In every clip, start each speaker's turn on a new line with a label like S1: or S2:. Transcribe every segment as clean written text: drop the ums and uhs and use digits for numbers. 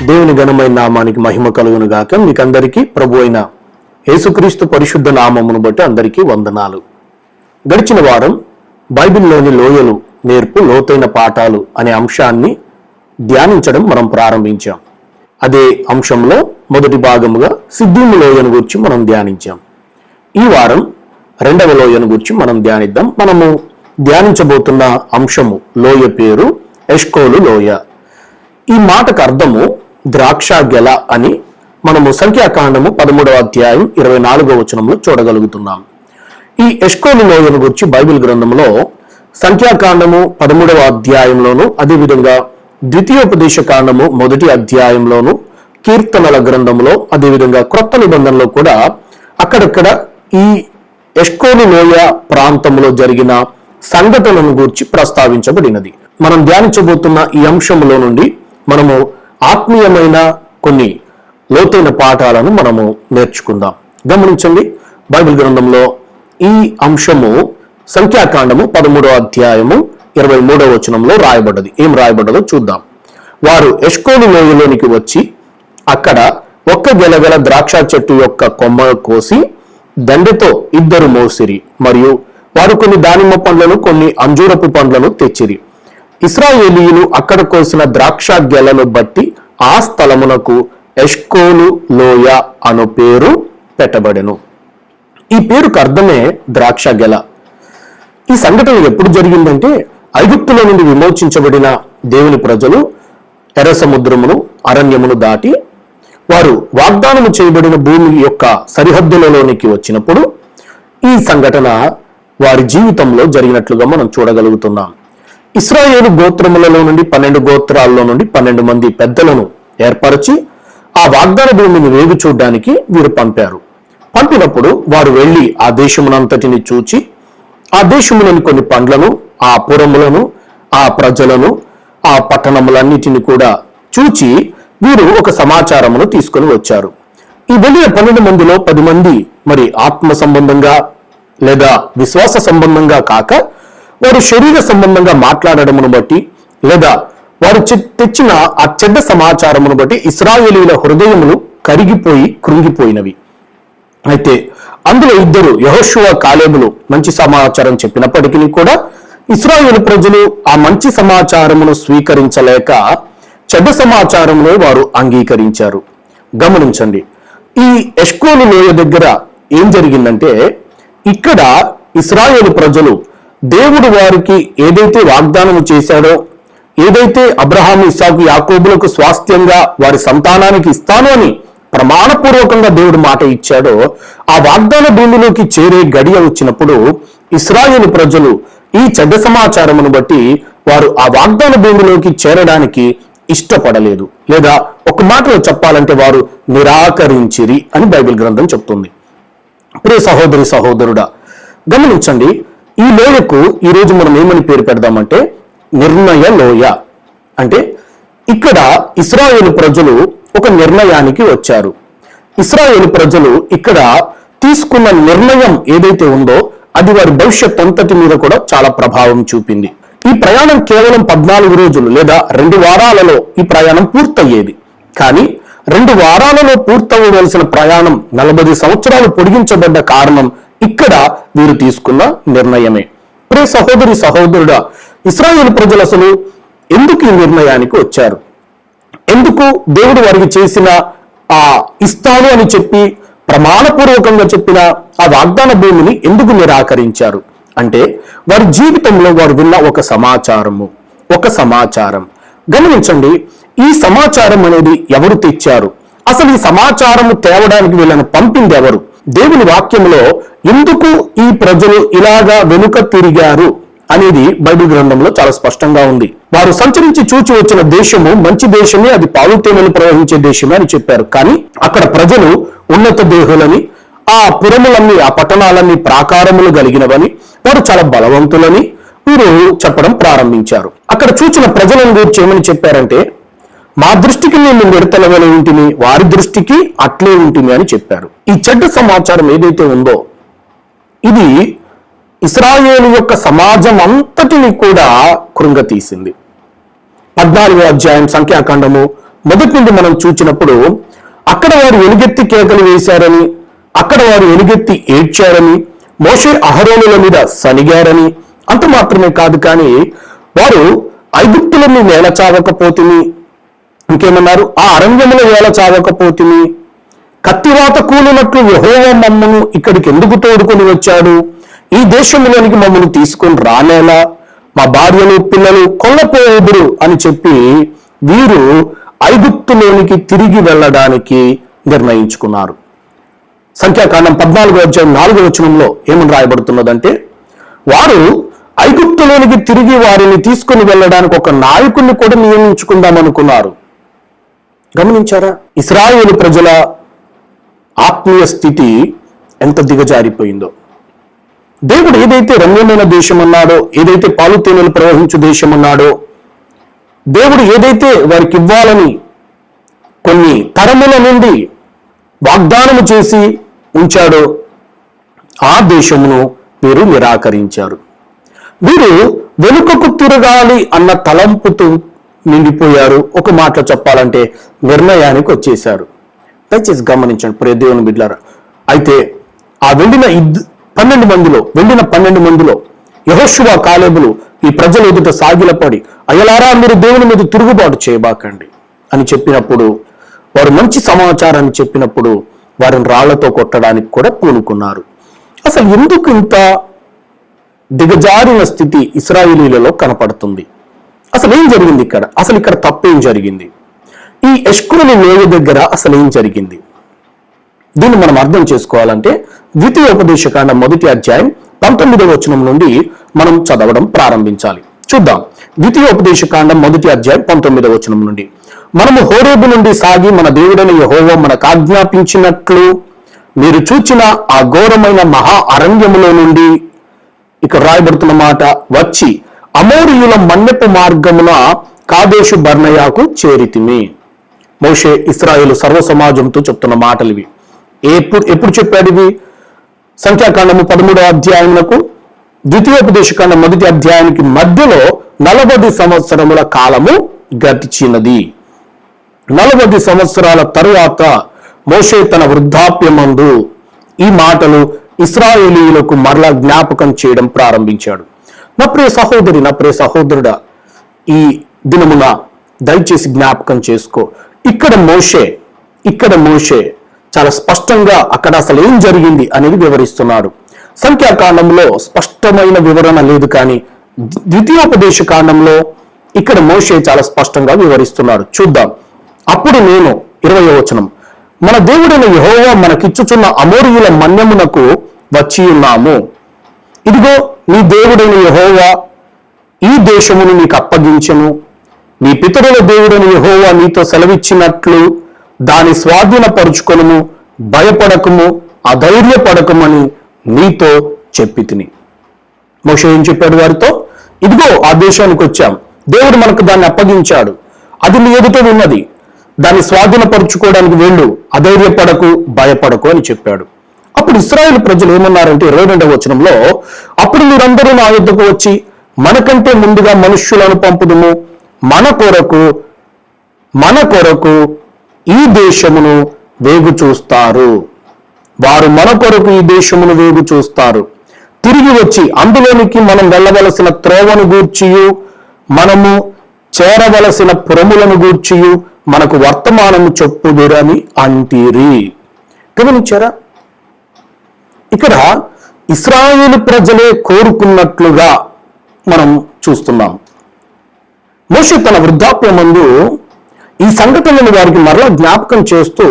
S1: దేవుని ఘనమైన నామానికి మహిమ కలుగును గాక. మీకందరికీ ప్రభు అయిన యేసుక్రీస్తు పరిశుద్ధ నామమును బట్టి అందరికీ వందనాలు. గడిచిన వారం బైబిల్లోని లోయలు నేర్పు లోతైన పాఠాలు అనే అంశాన్ని ధ్యానించడం మనం ప్రారంభించాం. అదే అంశంలో మొదటి భాగముగా సిద్దీము లోయను గురించి మనం ధ్యానించాం. ఈ వారం రెండవ లోయను గురించి మనం ధ్యానిద్దాం. మనము ధ్యానించబోతున్న అంశము లోయ పేరు ఎష్కోలు లోయ. ఈ మాటకు అర్థము ద్రాక్ష గెల అని మనము సంఖ్యాకాండము 13వ అధ్యాయం 24వ వచనంలో చూడగలుగుతున్నాం. ఈ ఎష్కోలు లోయను గురించి బైబిల్ గ్రంథంలో సంఖ్యాకాండము 13వ అధ్యాయంలోను, అదేవిధంగా ద్వితీయోపదేశ కాండము 1వ అధ్యాయంలోను, కీర్తనల గ్రంథంలో, అదేవిధంగా క్రొత్త నిబంధనలో కూడా అక్కడక్కడ ఈ ఎష్కోలు లోయ ప్రాంతంలో జరిగిన సంఘటనలను గురించి ప్రస్తావించబడినది. మనం ధ్యానించబోతున్న ఈ అంశంలో నుండి మనము ఆత్మీయమైన కొన్ని లోతైన పాఠాలను మనము నేర్చుకుందాం. గమనించండి, బైబిల్ గ్రంథంలో ఈ అంశము సంఖ్యాకాండము 13వ అధ్యాయము 23వ వచనంలో రాయబడ్డది. ఏం రాయబడ్డదో చూద్దాం. వారు ఎష్కోలు లోయలోనికి వచ్చి అక్కడ ఒక్క గెలగల ద్రాక్ష చెట్టు యొక్క కొమ్మ కోసి దండెతో ఇద్దరు మోసిరి, మరియు వారు కొన్ని దానిమ్మ పండ్లను కొన్ని అంజూరపు పండ్లను తెచ్చిరి. ఇశ్రాయేలీయులు అక్కడ కోసిన ద్రాక్ష గెలను బట్టి ఆ స్థలమునకు ఎష్కోలు లోయ అను పేరు పెట్టబడెను. ఈ పేరుకు అర్థమే ద్రాక్ష గెల. ఈ సంఘటన ఎప్పుడు జరిగిందంటే, ఐగుప్తులో నుండి విమోచించబడిన దేవుని ప్రజలు ఎర్ర సముద్రమును అరణ్యమును దాటి వారు వాగ్దానము చేయబడిన భూమి యొక్క సరిహద్దులలోనికి వచ్చినప్పుడు ఈ సంఘటన వారి జీవితంలో జరిగినట్లుగా మనం చూడగలుగుతున్నాం. ఇశ్రాయేలు గోత్రములలో నుండి 12 గోత్రాల్లో నుండి 12 మంది పెద్దలను ఏర్పరిచి ఆ వాగ్దాన భూమిని వేగు చూడడానికి వీరు పంపారు. పంపినప్పుడు వారు వెళ్లి ఆ దేశమునంతటిని చూచి ఆ దేశములోని కొన్ని పండ్లను, ఆ పురములను, ఆ ప్రజలను, ఆ పట్టణములన్నిటిని కూడా చూచి వీరు ఒక సమాచారమును తీసుకొని వచ్చారు. ఈ వెళ్ళిన 12 మందిలో 10 మంది మరి ఆత్మ సంబంధంగా లేదా విశ్వాస సంబంధంగా కాక వారు శరీర సంబంధంగా మాట్లాడడమును బట్టి లేదా వారు తెచ్చిన ఆ చెడ్డ సమాచారమును బట్టి ఇశ్రాయేలీయుల హృదయములు కరిగిపోయి కృంగిపోయినవి. అయితే అందులో ఇద్దరు యెహోషువ కాలేబులు మంచి సమాచారం చెప్పినప్పటికీ కూడా ఇశ్రాయేలు ప్రజలు ఆ మంచి సమాచారమును స్వీకరించలేక చెడ్డ సమాచారమును వారు అంగీకరించారు. గమనించండి, ఈ ఎష్కోలు లోయ దగ్గర ఏం జరిగిందంటే, ఇక్కడ ఇశ్రాయేలు ప్రజలు దేవుడు వారికి ఏదైతే వాగ్దానం చేశాడో, ఏదైతే అబ్రహాము, ఇస్సాకు, యాకోబులకు స్వాస్థ్యంగా వారి సంతానానికి ఇస్తాను అని ప్రమాణపూర్వకంగా దేవుడు మాట ఇచ్చాడో, ఆ వాగ్దాన భూమిలోకి చేరే గడియ వచ్చినప్పుడు ఇశ్రాయేలు ప్రజలు ఈ చెడ్డ సమాచారమును బట్టి వారు ఆ వాగ్దాన భూమిలోకి చేరడానికి ఇష్టపడలేదు, లేదా ఒక మాటలో చెప్పాలంటే వారు నిరాకరించిరి అని బైబిల్ గ్రంథం చెప్తుంది. ప్రియ సహోదరి సహోదరుడా, గమనించండి, ఈ లోయకు ఈరోజు మనం ఏమని పేరు పెడదామంటే నిర్ణయ లోయ. అంటే ఇక్కడ ఇశ్రాయేలు ప్రజలు ఒక నిర్ణయానికి వచ్చారు. ఇశ్రాయేలు ప్రజలు ఇక్కడ తీసుకున్న నిర్ణయం ఏదైతే ఉందో అది వారి భవిష్యత్ అంతటి మీద కూడా చాలా ప్రభావం చూపింది. ఈ ప్రయాణం కేవలం 14 రోజులు లేదా 2 వారాలలో ఈ ప్రయాణం పూర్తయ్యేది. కానీ 2 వారాలలో పూర్తవలసిన ప్రయాణం 40 సంవత్సరాలు పొడిగించబడ్డ కారణం ఇక్కడ వీరు తీసుకున్న నిర్ణయమే. ప్రియ సహోదరి సహోదరుడా, ఇశ్రాయేలు ప్రజలు అసలు ఎందుకు ఈ నిర్ణయానికి వచ్చారు? ఎందుకు దేవుడు వారికి చేసిన ఆ ఇస్తాను అని చెప్పి ప్రమాణపూర్వకంగా చెప్పిన ఆ వాగ్దాన భూమిని ఎందుకు నిరాకరించారు అంటే, వారి జీవితంలో వారు విన్న ఒక సమాచారం. గమనించండి, ఈ సమాచారం అనేది ఎవరు తెచ్చారు? అసలు ఈ సమాచారము తేవడానికి వీళ్ళని పంపింది ఎవరు? దేవుని వాక్యంలో ఎందుకు ఈ ప్రజలు ఇలాగా వెనుక తిరిగారు అనేది బైబిల్ గ్రంథంలో చాలా స్పష్టంగా ఉంది. వారు సంచరించి చూచి వచ్చిన దేశము మంచి దేశమే, అది పాలు తేనెలు ప్రవహించే దేశమే అని చెప్పారు. కానీ అక్కడ ప్రజలు ఉన్నత దేహులని, ఆ పురములన్నీ, ఆ పట్టణాలన్నీ ప్రాకారములు కలిగినవని, వారు చాలా బలవంతులని వీరు చెప్పడం ప్రారంభించారు. అక్కడ చూచిన ప్రజలను గురించి ఏమని చెప్పారంటే, మా దృష్టికి మేము మిడతల వలె ఉంటిమి, వారి దృష్టికి అట్లే ఉంటిమి అని చెప్పారు. ఈ చెడ్డ సమాచారం ఏదైతే ఉందో ఇది ఇశ్రాయేలు యొక్క సమాజం అంతటిని కూడా కృంగతీసింది. 14వ అధ్యాయం సంఖ్యాకాండము మొదటి నుండి మనం చూచినప్పుడు అక్కడ వారు ఎలుగెత్తి కేకలు వేశారని, అక్కడ వారు ఎలుగెత్తి ఏడ్చారని, మోషే అహరోనుల మీద సనిగారని, అంత మాత్రమే కాదు కానీ వారు ఐగుప్తులను వేల చావకపోతిని, ఇంకేమన్నారు, ఆ అరణ్యముల వేల చావకపోతిని, కత్తివాత కూలినట్లు యెహోవా మమ్మను ఇక్కడికి ఎందుకు తోడుకొని వచ్చాడు, ఈ దేశంలోనికి మమ్మల్ని తీసుకొని రానేలా, మా భార్యలు పిల్లలు కొల్లపోదురు అని చెప్పి వీరు ఐగుప్తులోనికి తిరిగి వెళ్ళడానికి నిర్ణయించుకున్నారు. సంఖ్యాకాండం 14:4 ఏమని రాయబడుతున్నదంటే, వారు ఐగుప్తులోనికి తిరిగి వారిని తీసుకుని వెళ్ళడానికి ఒక నాయకుడిని కూడా నియమించుకుందాం అనుకున్నారు. గమనించారా? ఇశ్రాయేలు ప్రజల ఆత్మీయ స్థితి ఎంత దిగజారిపోయిందో. దేవుడు ఏదైతే రమ్యమైన దేశం అన్నాడో, ఏదైతే పాలు తేనెలు ప్రవహించు దేశం అన్నాడో, దేవుడు ఏదైతే వారికి ఇవ్వాలని కొన్ని తరముల నుండి వాగ్దానము చేసి ఉంచాడో ఆ దేశమును వీరు నిరాకరించారు. వీరు వెనుకకు తిరగాలి అన్న తలంపుతో నిండిపోయారు. ఒక మాటలో చెప్పాలంటే నిర్ణయానికి వచ్చేశారు. దయచేసి గమనించండి ప్రియ దేవుని బిడ్డలారా. అయితే ఆ వెళ్ళిన 12 మందిలో యెహోషువ కాలేబులు ఈ ప్రజల ఎదుట సాగిలపడి, అయ్యలారా మీరు దేవుని మీద తిరుగుబాటు చేయబాకండి అని చెప్పినప్పుడు, వారు మంచి సమాచారాన్ని చెప్పినప్పుడు వారిని రాళ్లతో కొట్టడానికి కూడా పూనుకున్నారు. అసలు ఎందుకు ఇంత దిగజారిన స్థితి ఇశ్రాయేలీలలో కనపడుతుంది? అసలు ఏం జరిగింది ఇక్కడ? అసలు ఇక్కడ తప్పేం జరిగింది? ఈ ఎష్కోలు లోయ దగ్గర అసలు ఏం జరిగింది? దీన్ని మనం అర్థం చేసుకోవాలంటే ద్వితీయోపదేశకాండం 1:19 నుండి మనం చదవడం ప్రారంభించాలి. చూద్దాం. ద్వితీయోపదేశకాండం 1:19 నుండి, మనము హోరేబు నుండి సాగి మన దేవుడైన యెహోవా మనకు ఆజ్ఞాపించినట్లు మీరు చూచిన ఆ ఘోరమైన మహా అరణ్యములో నుండి, ఇక్కడ రాయబడుతున్న మాట, వచ్చి అమోరీయుల మన్నెపు మార్గమున కాదేశు బర్నయాకు చేరితిమి. మోషే ఇశ్రాయేలు సర్వ సమాజంతో చెప్తున్న మాటలు ఇవి. ఎప్పుడు చెప్పాడు ఇవి? సంఖ్యాకాండము 13 ద్వితీయోపదేశకాండం 1 మధ్యలో 40 సంవత్సరముల కాలము గతిచినది. 40 సంవత్సరాల తరువాత మోషే తన వృద్ధాప్యమందు ఈ మాటలు ఇశ్రాయేలీయులకు మరలా జ్ఞాపకం చేయడం ప్రారంభించాడు. నా ప్రియ సహోదరి, నా ప్రియ సహోదరుడా, ఈ దినమున దయచేసి జ్ఞాపకం చేసుకో. ఇక్కడ మోషే చాలా స్పష్టంగా అక్కడ అసలు ఏం జరిగింది అనేది వివరిస్తున్నాడు. సంఖ్యాకాండంలో స్పష్టమైన వివరణ లేదు, కానీ ద్వితీయోపదేశ కాండంలో ఇక్కడ మోషే చాలా స్పష్టంగా వివరిస్తున్నాడు. చూద్దాం. అప్పుడు నేను 20వ వచనం, మన దేవుడైన యెహోవా మనకిచ్చుచున్న అమోరీయుల మన్యమునకు వచ్చి ఉన్నాము. ఇదిగో నీ దేవుడైన యెహోవా ఈ దేశమును నీకు అప్పగించెను. నీ పితరుల దేవుడైన యెహోవా నీతో సెలవిచ్చినట్లు దాని స్వాధీనపరుచుకొనుము, భయపడకము, అధైర్యపడకమని నీతో చెప్పి తిని. మోషే ఏం చెప్పాడు వారితో? ఇదిగో ఆ దేశానికి వచ్చాం, దేవుడు మనకు దాన్ని అప్పగించాడు, అది నీ ఎదుట ఉన్నది, దాన్ని స్వాధీనపరుచుకోవడానికి వెళ్ళు, అధైర్యపడకు, భయపడకు అని చెప్పాడు. అప్పుడు ఇశ్రాయేలు ప్రజలు ఏమన్నారంటే 22వ వచనంలో, అప్పుడు మీరందరూ నా యొద్దకు వచ్చి మనకంటే ముందుగా మనుష్యులను పంపుదుము, మన కొరకు ఈ దేశమును వేగు చూస్తారు. వారు మన కొరకు ఈ దేశమును వేగు చూస్తారు. తిరిగి వచ్చి అందులోనికి మనం వెళ్ళవలసిన త్రోవను గూర్చియు మనము చేరవలసిన పురములను గూర్చియు మనకు వర్తమానము చెప్పుదురని అంటిరి. గమనించారా? ఇక్కడ ఇశ్రాయేలు ప్రజలే కోరుకున్నట్లుగా మనం చూస్తున్నాం. మోషే తన వృద్ధాప్యమందు ఈ సంఘటనను వారికి మరలా జ్ఞాపకం చేస్తూ,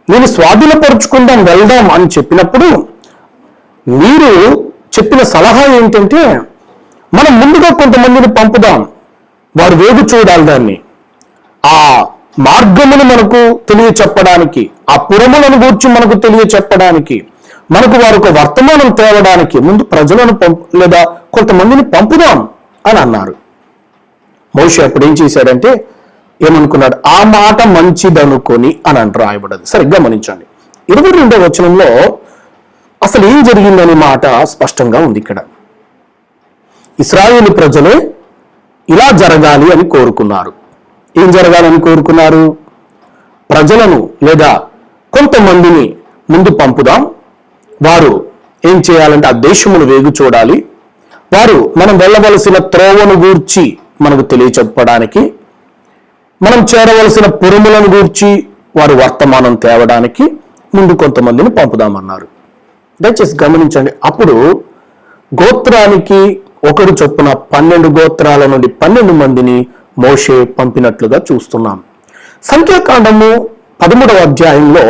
S1: నేను స్వాధీనపరుచుకుందాం, వెళ్దాం అని చెప్పినప్పుడు మీరు చెప్పిన సలహా ఏంటంటే, మనం ముందుగా కొంతమందిని పంపుదాం, వారు వేగు చూడాలి, దాన్ని ఆ మార్గమును మనకు తెలియచెప్పడానికి, ఆ పురములను గూర్చి మనకు తెలియచెప్పడానికి, మనకు వారు ఒక వర్తమానం తేవడానికి ముందు ప్రజలను లేదా కొంతమందిని పంపుదాం అని అన్నారు. మోషే అప్పుడు ఏం చేశాడంటే ఏమనుకున్నాడు? ఆ మాట మంచిదనుకొని అని రాయబడ్డది. సరిగ్గా గమనించండి. 22వ వచనంలో అసలు ఏం జరిగిందనే మాట స్పష్టంగా ఉంది. ఇక్కడ ఇశ్రాయేలు ప్రజలే ఇలా జరగాలి అని కోరుకున్నారు. ఏం జరగాలని కోరుకున్నారు? ప్రజలను లేదా కొంతమందిని ముందు పంపుదాం, వారు ఏం చేయాలంటే ఆ దేశమును వేగు చూడాలి, వారు మనం వెళ్ళవలసిన త్రోవను గూర్చి మనకు తెలియచెప్పడానికి, మనం చేరవలసిన పురములను గూర్చి వారు వర్తమానం తేవడానికి ముందు కొంతమందిని పంపుదామన్నారు. దయచేసి గమనించండి. అప్పుడు గోత్రానికి ఒకరు చొప్పున 12 గోత్రాల నుండి 12 మందిని మోషే పంపినట్లుగా చూస్తున్నాం. సంఖ్యాకాండము 13వ అధ్యాయంలో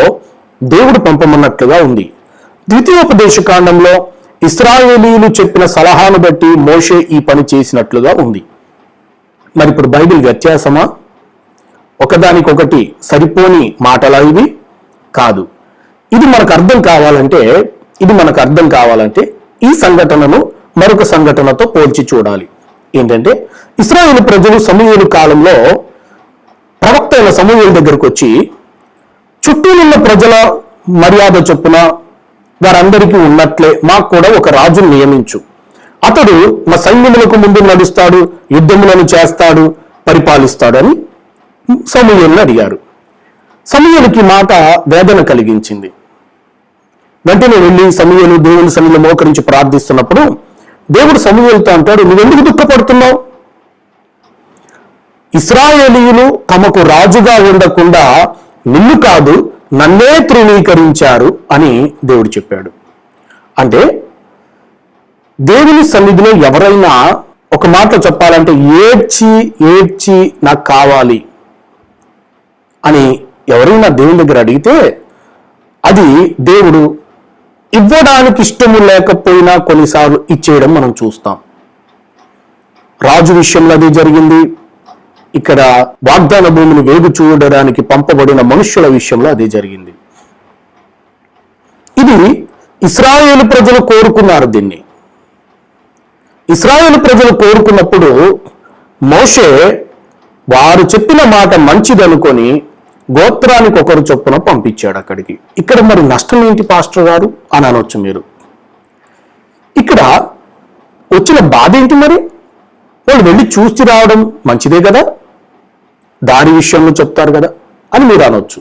S1: దేవుడు పంపమన్నట్లుగా ఉంది. ద్వితీయోపదేశ కాండంలో ఇశ్రాయేలీయులు చెప్పిన సలహాను బట్టి మోషే ఈ పని చేసినట్లుగా ఉంది. మరి ఇప్పుడు బైబిల్ వ్యత్యాసమా? ఒకదానికొకటి సరిపోని మాటలా ఇవి? కాదు. ఇది మనకు అర్థం కావాలంటే ఈ సంఘటనను మరొక సంఘటనతో పోల్చి చూడాలి. ఏంటంటే, ఇశ్రాయేలు ప్రజలు సమూయేలు కాలంలో ప్రవక్త అయిన సమూయేలు దగ్గరకు వచ్చి, చుట్టూ ఉన్న ప్రజల మర్యాద చొప్పున వారందరికీ ఉన్నట్లే మాకు కూడా ఒక రాజును నియమించు, అతడు మా సైన్యములకు ముందు నడుస్తాడు, యుద్ధములను చేస్తాడు, పరిపాలిస్తాడు అని సమూయేలును అడిగారు. సమూయేలుకి మాట వేదన కలిగించింది. వెంటనే వెళ్ళి సమూయేలు దేవుని సన్నిధిలో మోకరించి ప్రార్థిస్తున్నప్పుడు దేవుడు సమూయేలుతో అంటాడు, నువ్వెందుకు దుఃఖపడుతున్నావు? ఇశ్రాయేలీయులు తమకు రాజుగా ఉండకుండా నిన్ను కాదు నన్నే తృణీకరించారు అని దేవుడు చెప్పాడు. అంటే దేవుని సన్నిధిలో ఎవరైనా ఒక మాట చెప్పాలంటే ఏడ్చి నాకు కావాలి అని ఎవరైనా దేవుని దగ్గర అడిగితే అది దేవుడు ఇవ్వడానికి ఇష్టము లేకపోయినా కొన్నిసార్లు ఇచ్చేయడం మనం చూస్తాం. రాజు విషయంలో అదే జరిగింది. ఇక్కడ వాగ్దాన భూమిని వేగు చూడడానికి పంపబడిన మనుష్యుల విషయంలో అదే జరిగింది. ఇది ఇశ్రాయేలు ప్రజలు కోరుకున్నారు. దీన్ని ఇశ్రాయేలు ప్రజలు కోరుకున్నప్పుడు మోషే వారు చెప్పిన మాట మంచిదనుకొని గోత్రానికి ఒకరు చొప్పున పంపించాడు అక్కడికి. ఇక్కడ మరి నష్టం ఏంటి పాస్టర్ గారు అని అనొచ్చు మీరు. ఇక్కడ వచ్చిన బాధ ఏంటి? మరి వాళ్ళు వెళ్ళి చూసి రావడం మంచిదే కదా, దారి విషయంలో చెప్తారు కదా అని మీరు అనొచ్చు.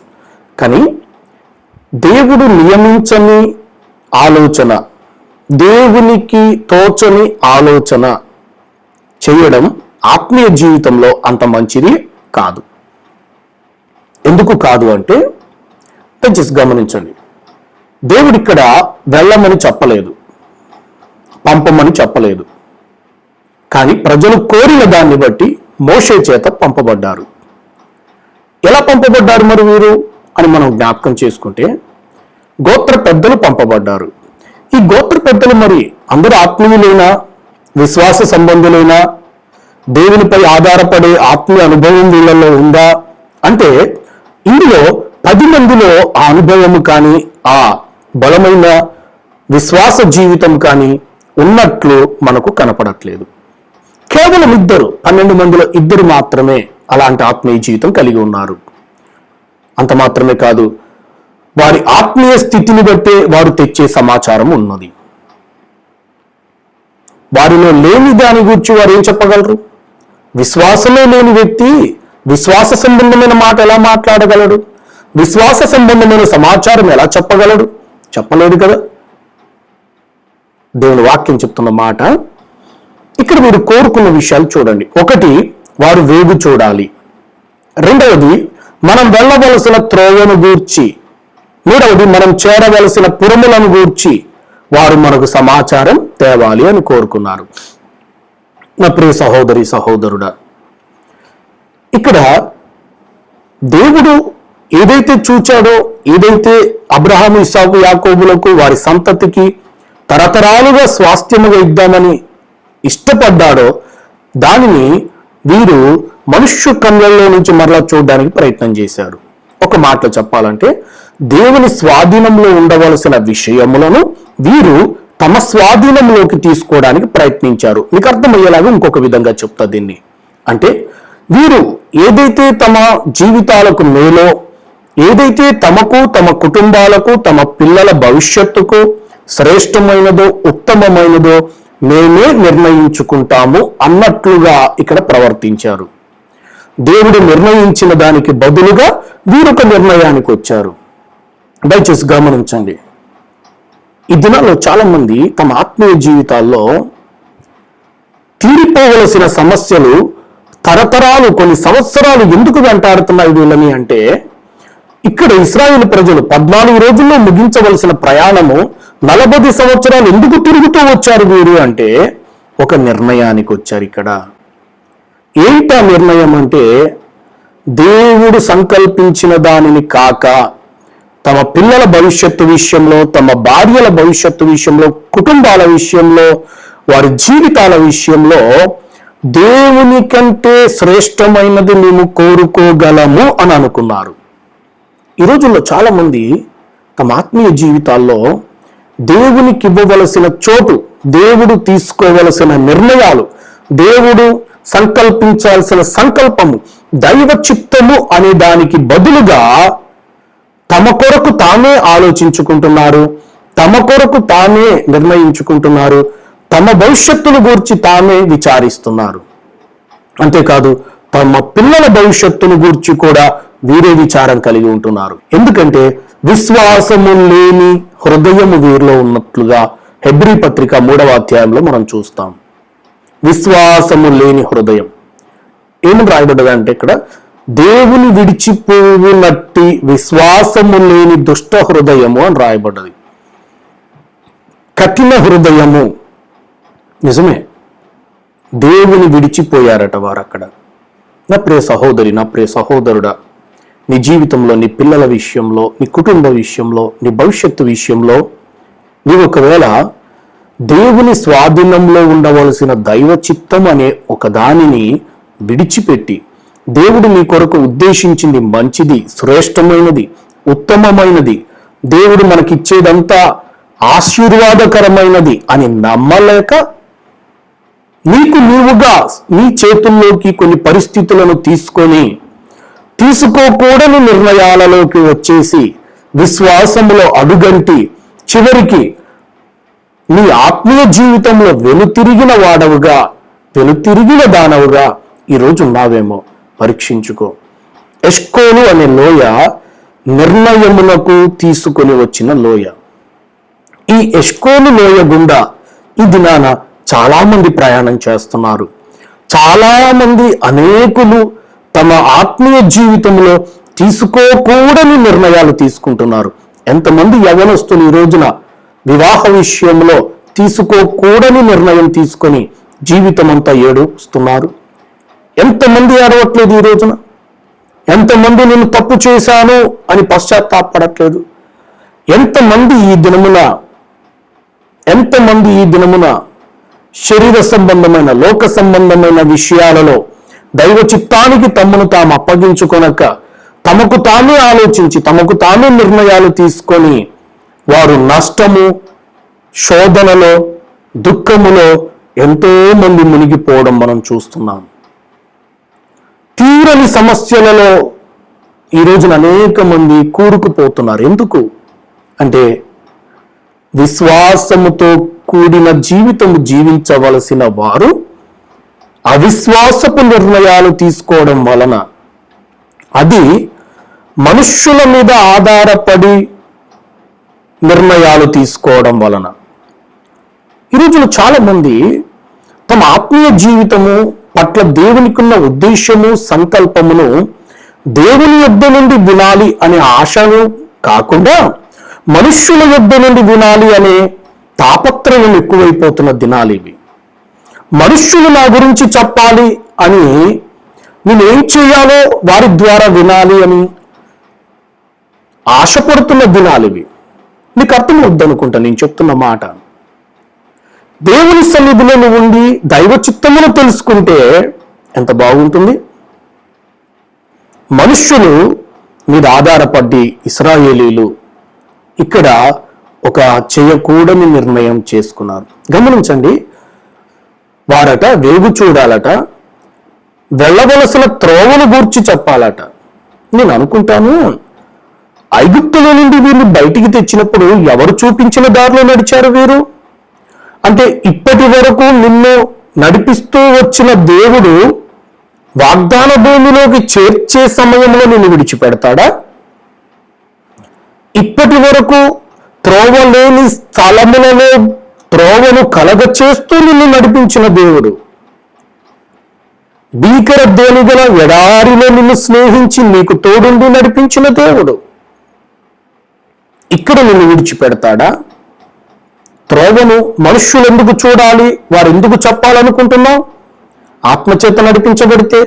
S1: కానీ దేవుడు నియమించని ఆలోచన, దేవునికి తోచని ఆలోచన చేయడం ఆత్మీయ జీవితంలో అంత మంచిది కాదు. ఎందుకు కాదు అంటే దయచేసి గమనించండి. దేవుడు ఇక్కడ వెళ్ళమని చెప్పలేదు, పంపమని చెప్పలేదు. కానీ ప్రజలు కోరిన దాన్ని బట్టి మోషే చేత పంపబడ్డారు. ఎలా పంపబడ్డారు మరి వీరు అని మనం జ్ఞాపకం చేసుకుంటే, గోత్ర పెద్దలు పంపబడ్డారు. ఈ గోత్ర పెద్దలు మరి అందరూ ఆత్మీయులైనా, విశ్వాస సంబంధులైనా, దేవునిపై ఆధారపడే ఆత్మీయ అనుభవం వీళ్ళలో ఉందా అంటే ఇందులో 10 మందిలో ఆ అనుభవము కానీ ఆ బలమైన విశ్వాస జీవితం కానీ ఉన్నట్లు మనకు కనపడట్లేదు. కేవలం 12 మందిలో 2 మాత్రమే అలాంటి ఆత్మీయ జీవితం కలిగి ఉన్నారు. అంత మాత్రమే కాదు, వారి ఆత్మీయ స్థితిని బట్టే వారు తెచ్చే సమాచారం ఉన్నది. వారిలో లేని దాని గురించి వారు ఏం చెప్పగలరు? విశ్వాసమే లేని వ్యక్తి విశ్వాస సంబంధమైన మాట ఎలా మాట్లాడగలడు? విశ్వాస సంబంధమైన సమాచారం ఎలా చెప్పగలడు? చెప్పలేడు కదా. దేవుని వాక్యం చెప్తున్న మాట ఇక్కడ మీరు కోరుకున్న విషయాలు చూడండి. 1, వారు వేగు చూడాలి. 2వది, మనం వెళ్ళవలసిన త్రోవను గూర్చి. 3వది, మనం చేరవలసిన పురములను గూర్చి వారు మనకు సమాచారం తేవాలి అని కోరుకున్నారు. నా ప్రియ సహోదరి సహోదరుడా, ఇక్కడ దేవుడు ఏదైతే చూచాడో, ఏదైతే అబ్రహాము, ఇస్సాకు, యాకోబులకు వారి సంతతికి తరతరాలుగా స్వాస్థ్యముగా ఇద్దామని ఇష్టపడ్డాడో దానిని వీరు మనుష్య కన్నులలో నుంచి మరలా చూడడానికి ప్రయత్నం చేశారు. ఒక మాటలో చెప్పాలంటే దేవుని స్వాధీనంలో ఉండవలసిన విషయములను వీరు తమ స్వాధీనంలోకి తీసుకోవడానికి ప్రయత్నించారు. మీకు అర్థమయ్యేలాగా ఇంకొక విధంగా చెప్తా దీన్ని. అంటే వీరు ఏదైతే తమ జీవితాలకు మేలో, ఏదైతే తమకు, తమ కుటుంబాలకు, తమ పిల్లల భవిష్యత్తుకు శ్రేష్టమైనదో ఉత్తమమైనదో మేమే నిర్ణయించుకుంటాము అన్నట్లుగా ఇక్కడ ప్రవర్తించారు. దేవుడు నిర్ణయించిన దానికి బదులుగా వీరొక నిర్ణయానికి వచ్చారు. దయచేసి గమనించండి. ఈ దినాల్లో చాలా మంది తమ ఆత్మీయ జీవితాల్లో తీరిపోవలసిన సమస్యలు తరతరాలు, కొన్ని సంవత్సరాలు ఎందుకు వెంటాడుతున్నాయి వీళ్ళని అంటే, ఇక్కడ ఇశ్రాయేలు ప్రజలు 14 రోజుల్లో ముగించవలసిన ప్రయాణము 40 సంవత్సరాలు ఎందుకు తిరుగుతూ వచ్చారు వీరు అంటే, ఒక నిర్ణయానికి వచ్చారు. ఇక్కడ ఏంటా నిర్ణయం అంటే, దేవుడు సంకల్పించిన దానిని కాక తమ పిల్లల భవిష్యత్తు విషయంలో, తమ భార్యల భవిష్యత్తు విషయంలో, కుటుంబాల విషయంలో, వారి జీవితాల విషయంలో దేవుని కంటే శ్రేష్టమైనది మేము కోరుకోగలము అని అనుకున్నారు. ఈ రోజుల్లో చాలా మంది తమ ఆత్మీయ జీవితాల్లో దేవునికి ఇవ్వవలసిన చోటు, దేవుడు తీసుకోవలసిన నిర్ణయాలు, దేవుడు సంకల్పించాల్సిన సంకల్పము, దైవ చిత్తము అనే దానికి బదులుగా తమ కొరకు తామే ఆలోచించుకుంటున్నారు, తమ కొరకు తామే నిర్ణయించుకుంటున్నారు, తమ భవిష్యత్తును గూర్చి తామే విచారిస్తున్నారు. అంతేకాదు తమ పిల్లల భవిష్యత్తును గూర్చి కూడా వీరే విచారం కలిగి ఉంటున్నారు. ఎందుకంటే విశ్వాసము లేని హృదయము వీరిలో ఉన్నట్లుగా హెబ్రీ పత్రిక 3వ అధ్యాయంలో మనం చూస్తాం. విశ్వాసము లేని హృదయం ఏమని రాయబడ్డదంటే, ఇక్కడ దేవుని విడిచిపోవునట్టి విశ్వాసము లేని దుష్ట హృదయము అని రాయబడ్డది. కఠిన హృదయము, నిజమే, దేవుని విడిచిపోయారట వారు అక్కడ. నా ప్రియ సహోదరి, నా ప్రియ సహోదరుడా, నీ జీవితంలో, నీ పిల్లల విషయంలో, నీ కుటుంబ విషయంలో, నీ భవిష్యత్తు విషయంలో నీవు ఒకవేళ దేవుని స్వాధీనంలో ఉండవలసిన దైవ చిత్తం అనే ఒక దానిని విడిచిపెట్టి, దేవుడు నీ కొరకు ఉద్దేశించింది మంచిది, శ్రేష్టమైనది, ఉత్తమమైనది, దేవుడు మనకిచ్చేదంతా ఆశీర్వాదకరమైనది అని నమ్మలేక, నీకు నీవుగా నీ చేతుల్లోకి కొన్ని పరిస్థితులను తీసుకోకూడని నిర్ణయాలలోకి వచ్చేసి విశ్వాసములో అడుగంటి చివరికి నీ ఆత్మీయ జీవితంలో వెనుతిరిగిన వాడవుగా, వెనుతిరిగిన దానవుగా ఈరోజు ఉన్నావేమో పరీక్షించుకో. ఎష్కోలు అనే లోయ నిర్ణయములకు తీసుకొని వచ్చిన లోయ. ఈ ఎష్కోలు లోయ గుండా ఈ దినాన చాలా మంది ప్రయాణం చేస్తున్నారు. చాలా మంది, అనేకులు తమ ఆత్మీయ జీవితంలో తీసుకోకూడని నిర్ణయాలు తీసుకుంటున్నారు. ఎంతమంది యవ్వనస్తులు ఈ రోజున వివాహ విషయంలో తీసుకోకూడని నిర్ణయం తీసుకొని జీవితం అంతా ఏడుస్తున్నారు. ఎంతమంది ఏడవట్లేదు ఈ రోజున? ఎంతమంది నేను తప్పు చేశాను అని పశ్చాత్తాపడట్లేదు? ఎంతమంది ఈ దినమున శరీర సంబంధమైన, లోక సంబంధమైన విషయాలలో దైవ చిత్తానికి తమను తాము అప్పగించుకొనక, తమకు తామే ఆలోచించి, తమకు తామే నిర్ణయాలు తీసుకొని వారు నష్టము, శోధనలో, దుఃఖములో ఎంతో మంది మునిగిపోవడం మనం చూస్తున్నాం. తీరని సమస్యలలో ఈ రోజున అనేక మంది కూరుకుపోతున్నారు. ఎందుకు అంటే, విశ్వాసముతో కూడిన జీవితము జీవించవలసిన వారు అవిశ్వాసపు నిర్ణయాలు తీసుకోవడం వలన, అది మనుష్యుల మీద ఆధారపడి నిర్ణయాలు తీసుకోవడం వలన ఈ రోజున చాలా మంది తమ ఆత్మీయ జీవితము పట్ల దేవునికున్న ఉద్దేశము, సంకల్పమును దేవుని యొద్ద నుండి వినాలి అనే ఆశను కాకుండా మనుష్యుల యొద్ద నుండి వినాలి అనే తాపత్రయం ఎక్కువైపోతున్న దినాలు ఇవి. మనుష్యులు నా గురించి చెప్పాలి అని, నేనేం చేయాలో వారి ద్వారా వినాలి అని ఆశపడుతున్న దినాలు ఇవి. నీకు అర్థం వద్దనుకుంటా నేను చెప్తున్న మాట. దేవుని సన్నిధిలో నువ్వు ఉండి దైవ చిత్తమును తెలుసుకుంటే ఎంత బాగుంటుంది. మనుష్యులు మీద ఆధారపడి ఇశ్రాయేలీలు ఇక్కడ ఒక చేయకూడని నిర్ణయం చేసుకున్నారు. గమనించండి, వారట వేగు చూడాలట, వెళ్ళవలసిన త్రోవను గూర్చి చెప్పాలట. నేను అనుకుంటాను, ఐగుప్తులో నుండి వీరిని బయటికి తెచ్చినప్పుడు ఎవరు చూపించిన దారిలో నడిచారు వీరు? అంటే ఇప్పటి వరకు నిన్ను నడిపిస్తూ వచ్చిన దేవుడు వాగ్దాన భూమిలోకి చేర్చే సమయంలో నిన్ను విడిచిపెడతాడా? ఇప్పటి వరకు త్రోవ లేని స్థలములలో త్రోవను కలగ చేస్తూ నిన్ను నడిపించిన దేవుడు, భీకర ధ్వనిగల ఎడారిలో నిన్ను స్నేహించి నీకు తోడుండి నడిపించిన దేవుడు ఇక్కడ నిన్ను విడిచిపెడతాడా? త్రోవను మనుష్యులు ఎందుకు చూడాలి, వారు ఎందుకు చెప్పాలనుకుంటున్నావు? ఆత్మచేత నడిపించబడితే,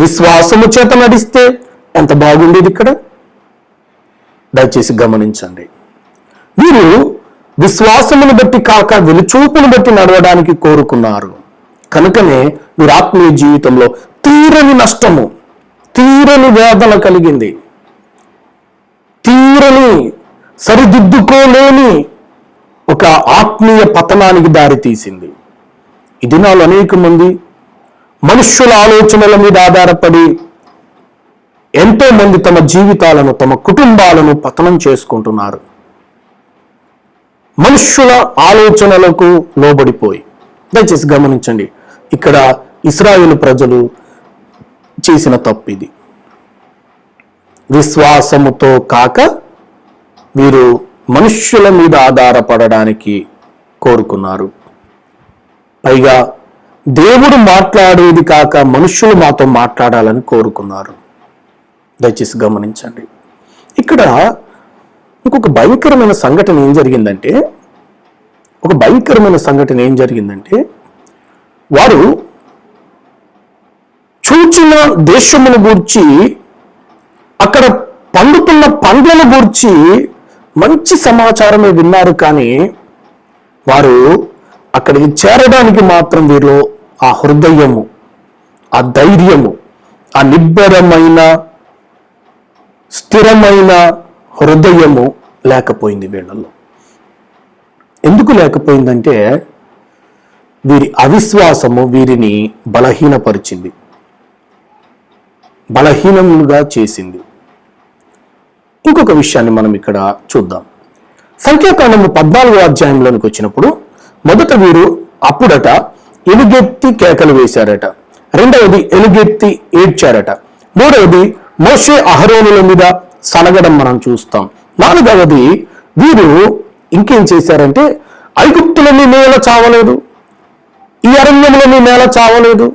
S1: విశ్వాసము చేత నడిస్తే ఎంత బాగుండేది ఇక్కడ. దయచేసి గమనించండి. మీరు విశ్వాసమును బట్టి కాక వెలుచూపును బట్టి నడవడానికి కోరుకున్నారు కనుకనే మీరు ఆత్మీయ జీవితంలో తీరని నష్టము, తీరని వేదన కలిగింది, తీరని సరిదిద్దుకోలేని ఒక ఆత్మీయ పతనానికి దారి తీసింది. ఈ దినాలు అనేక మంది మనుష్యుల ఆలోచనల మీద ఆధారపడి ఎంతో మంది తమ జీవితాలను, తమ కుటుంబాలను పతనం చేసుకుంటున్నారు. మనుష్యుల ఆలోచనలకు లోబడిపోయి. దయచేసి గమనించండి, ఇక్కడ ఇశ్రాయేలు ప్రజలు చేసిన తప్పు ఇది. విశ్వాసముతో కాక వీరు మనుష్యుల మీద ఆధారపడడానికి కోరుకున్నారు. పైగా దేవుడు మాట్లాడేది కాక మనుష్యులు మాతో మాట్లాడాలని కోరుకున్నారు. దయచేసి గమనించండి. ఇక్కడ ఇంకొక భయంకరమైన సంఘటన ఏం జరిగిందంటే వారు చూచిన దేశమును గూర్చి, అక్కడ పండుతున్న పండ్లను గూర్చి మంచి సమాచారమే విన్నారు, కానీ వారు అక్కడికి చేరడానికి మాత్రం వీరిలో ఆ హృదయము, ఆ ధైర్యము, ఆ నిబ్బరమైన స్థిరమైన హృదయము లేకపోయింది వీళ్ళలో. ఎందుకు లేకపోయిందంటే వీరి అవిశ్వాసము వీరిని బలహీనపరిచింది, బలహీనములుగా చేసింది. ఇంకొక విషయాన్ని మనం ఇక్కడ చూద్దాం. సంఖ్యాకాండము 14వ అధ్యాయంలోనికి వచ్చినప్పుడు మొదట వీరు అప్పుడట ఎలుగెత్తి కేకలు వేశారట, రెండవది ఎలుగెత్తి ఏడ్చారట, మూడవది మోషే అహరోనుల మీద సనగడం మనం చూస్తాం, నాలుగవది వీరు ఇంకేం చేశారంటే ఐగుప్తులో మీ నేల చావలేదు, ఈ అరణ్యంలో మీ నేల చావలేదు,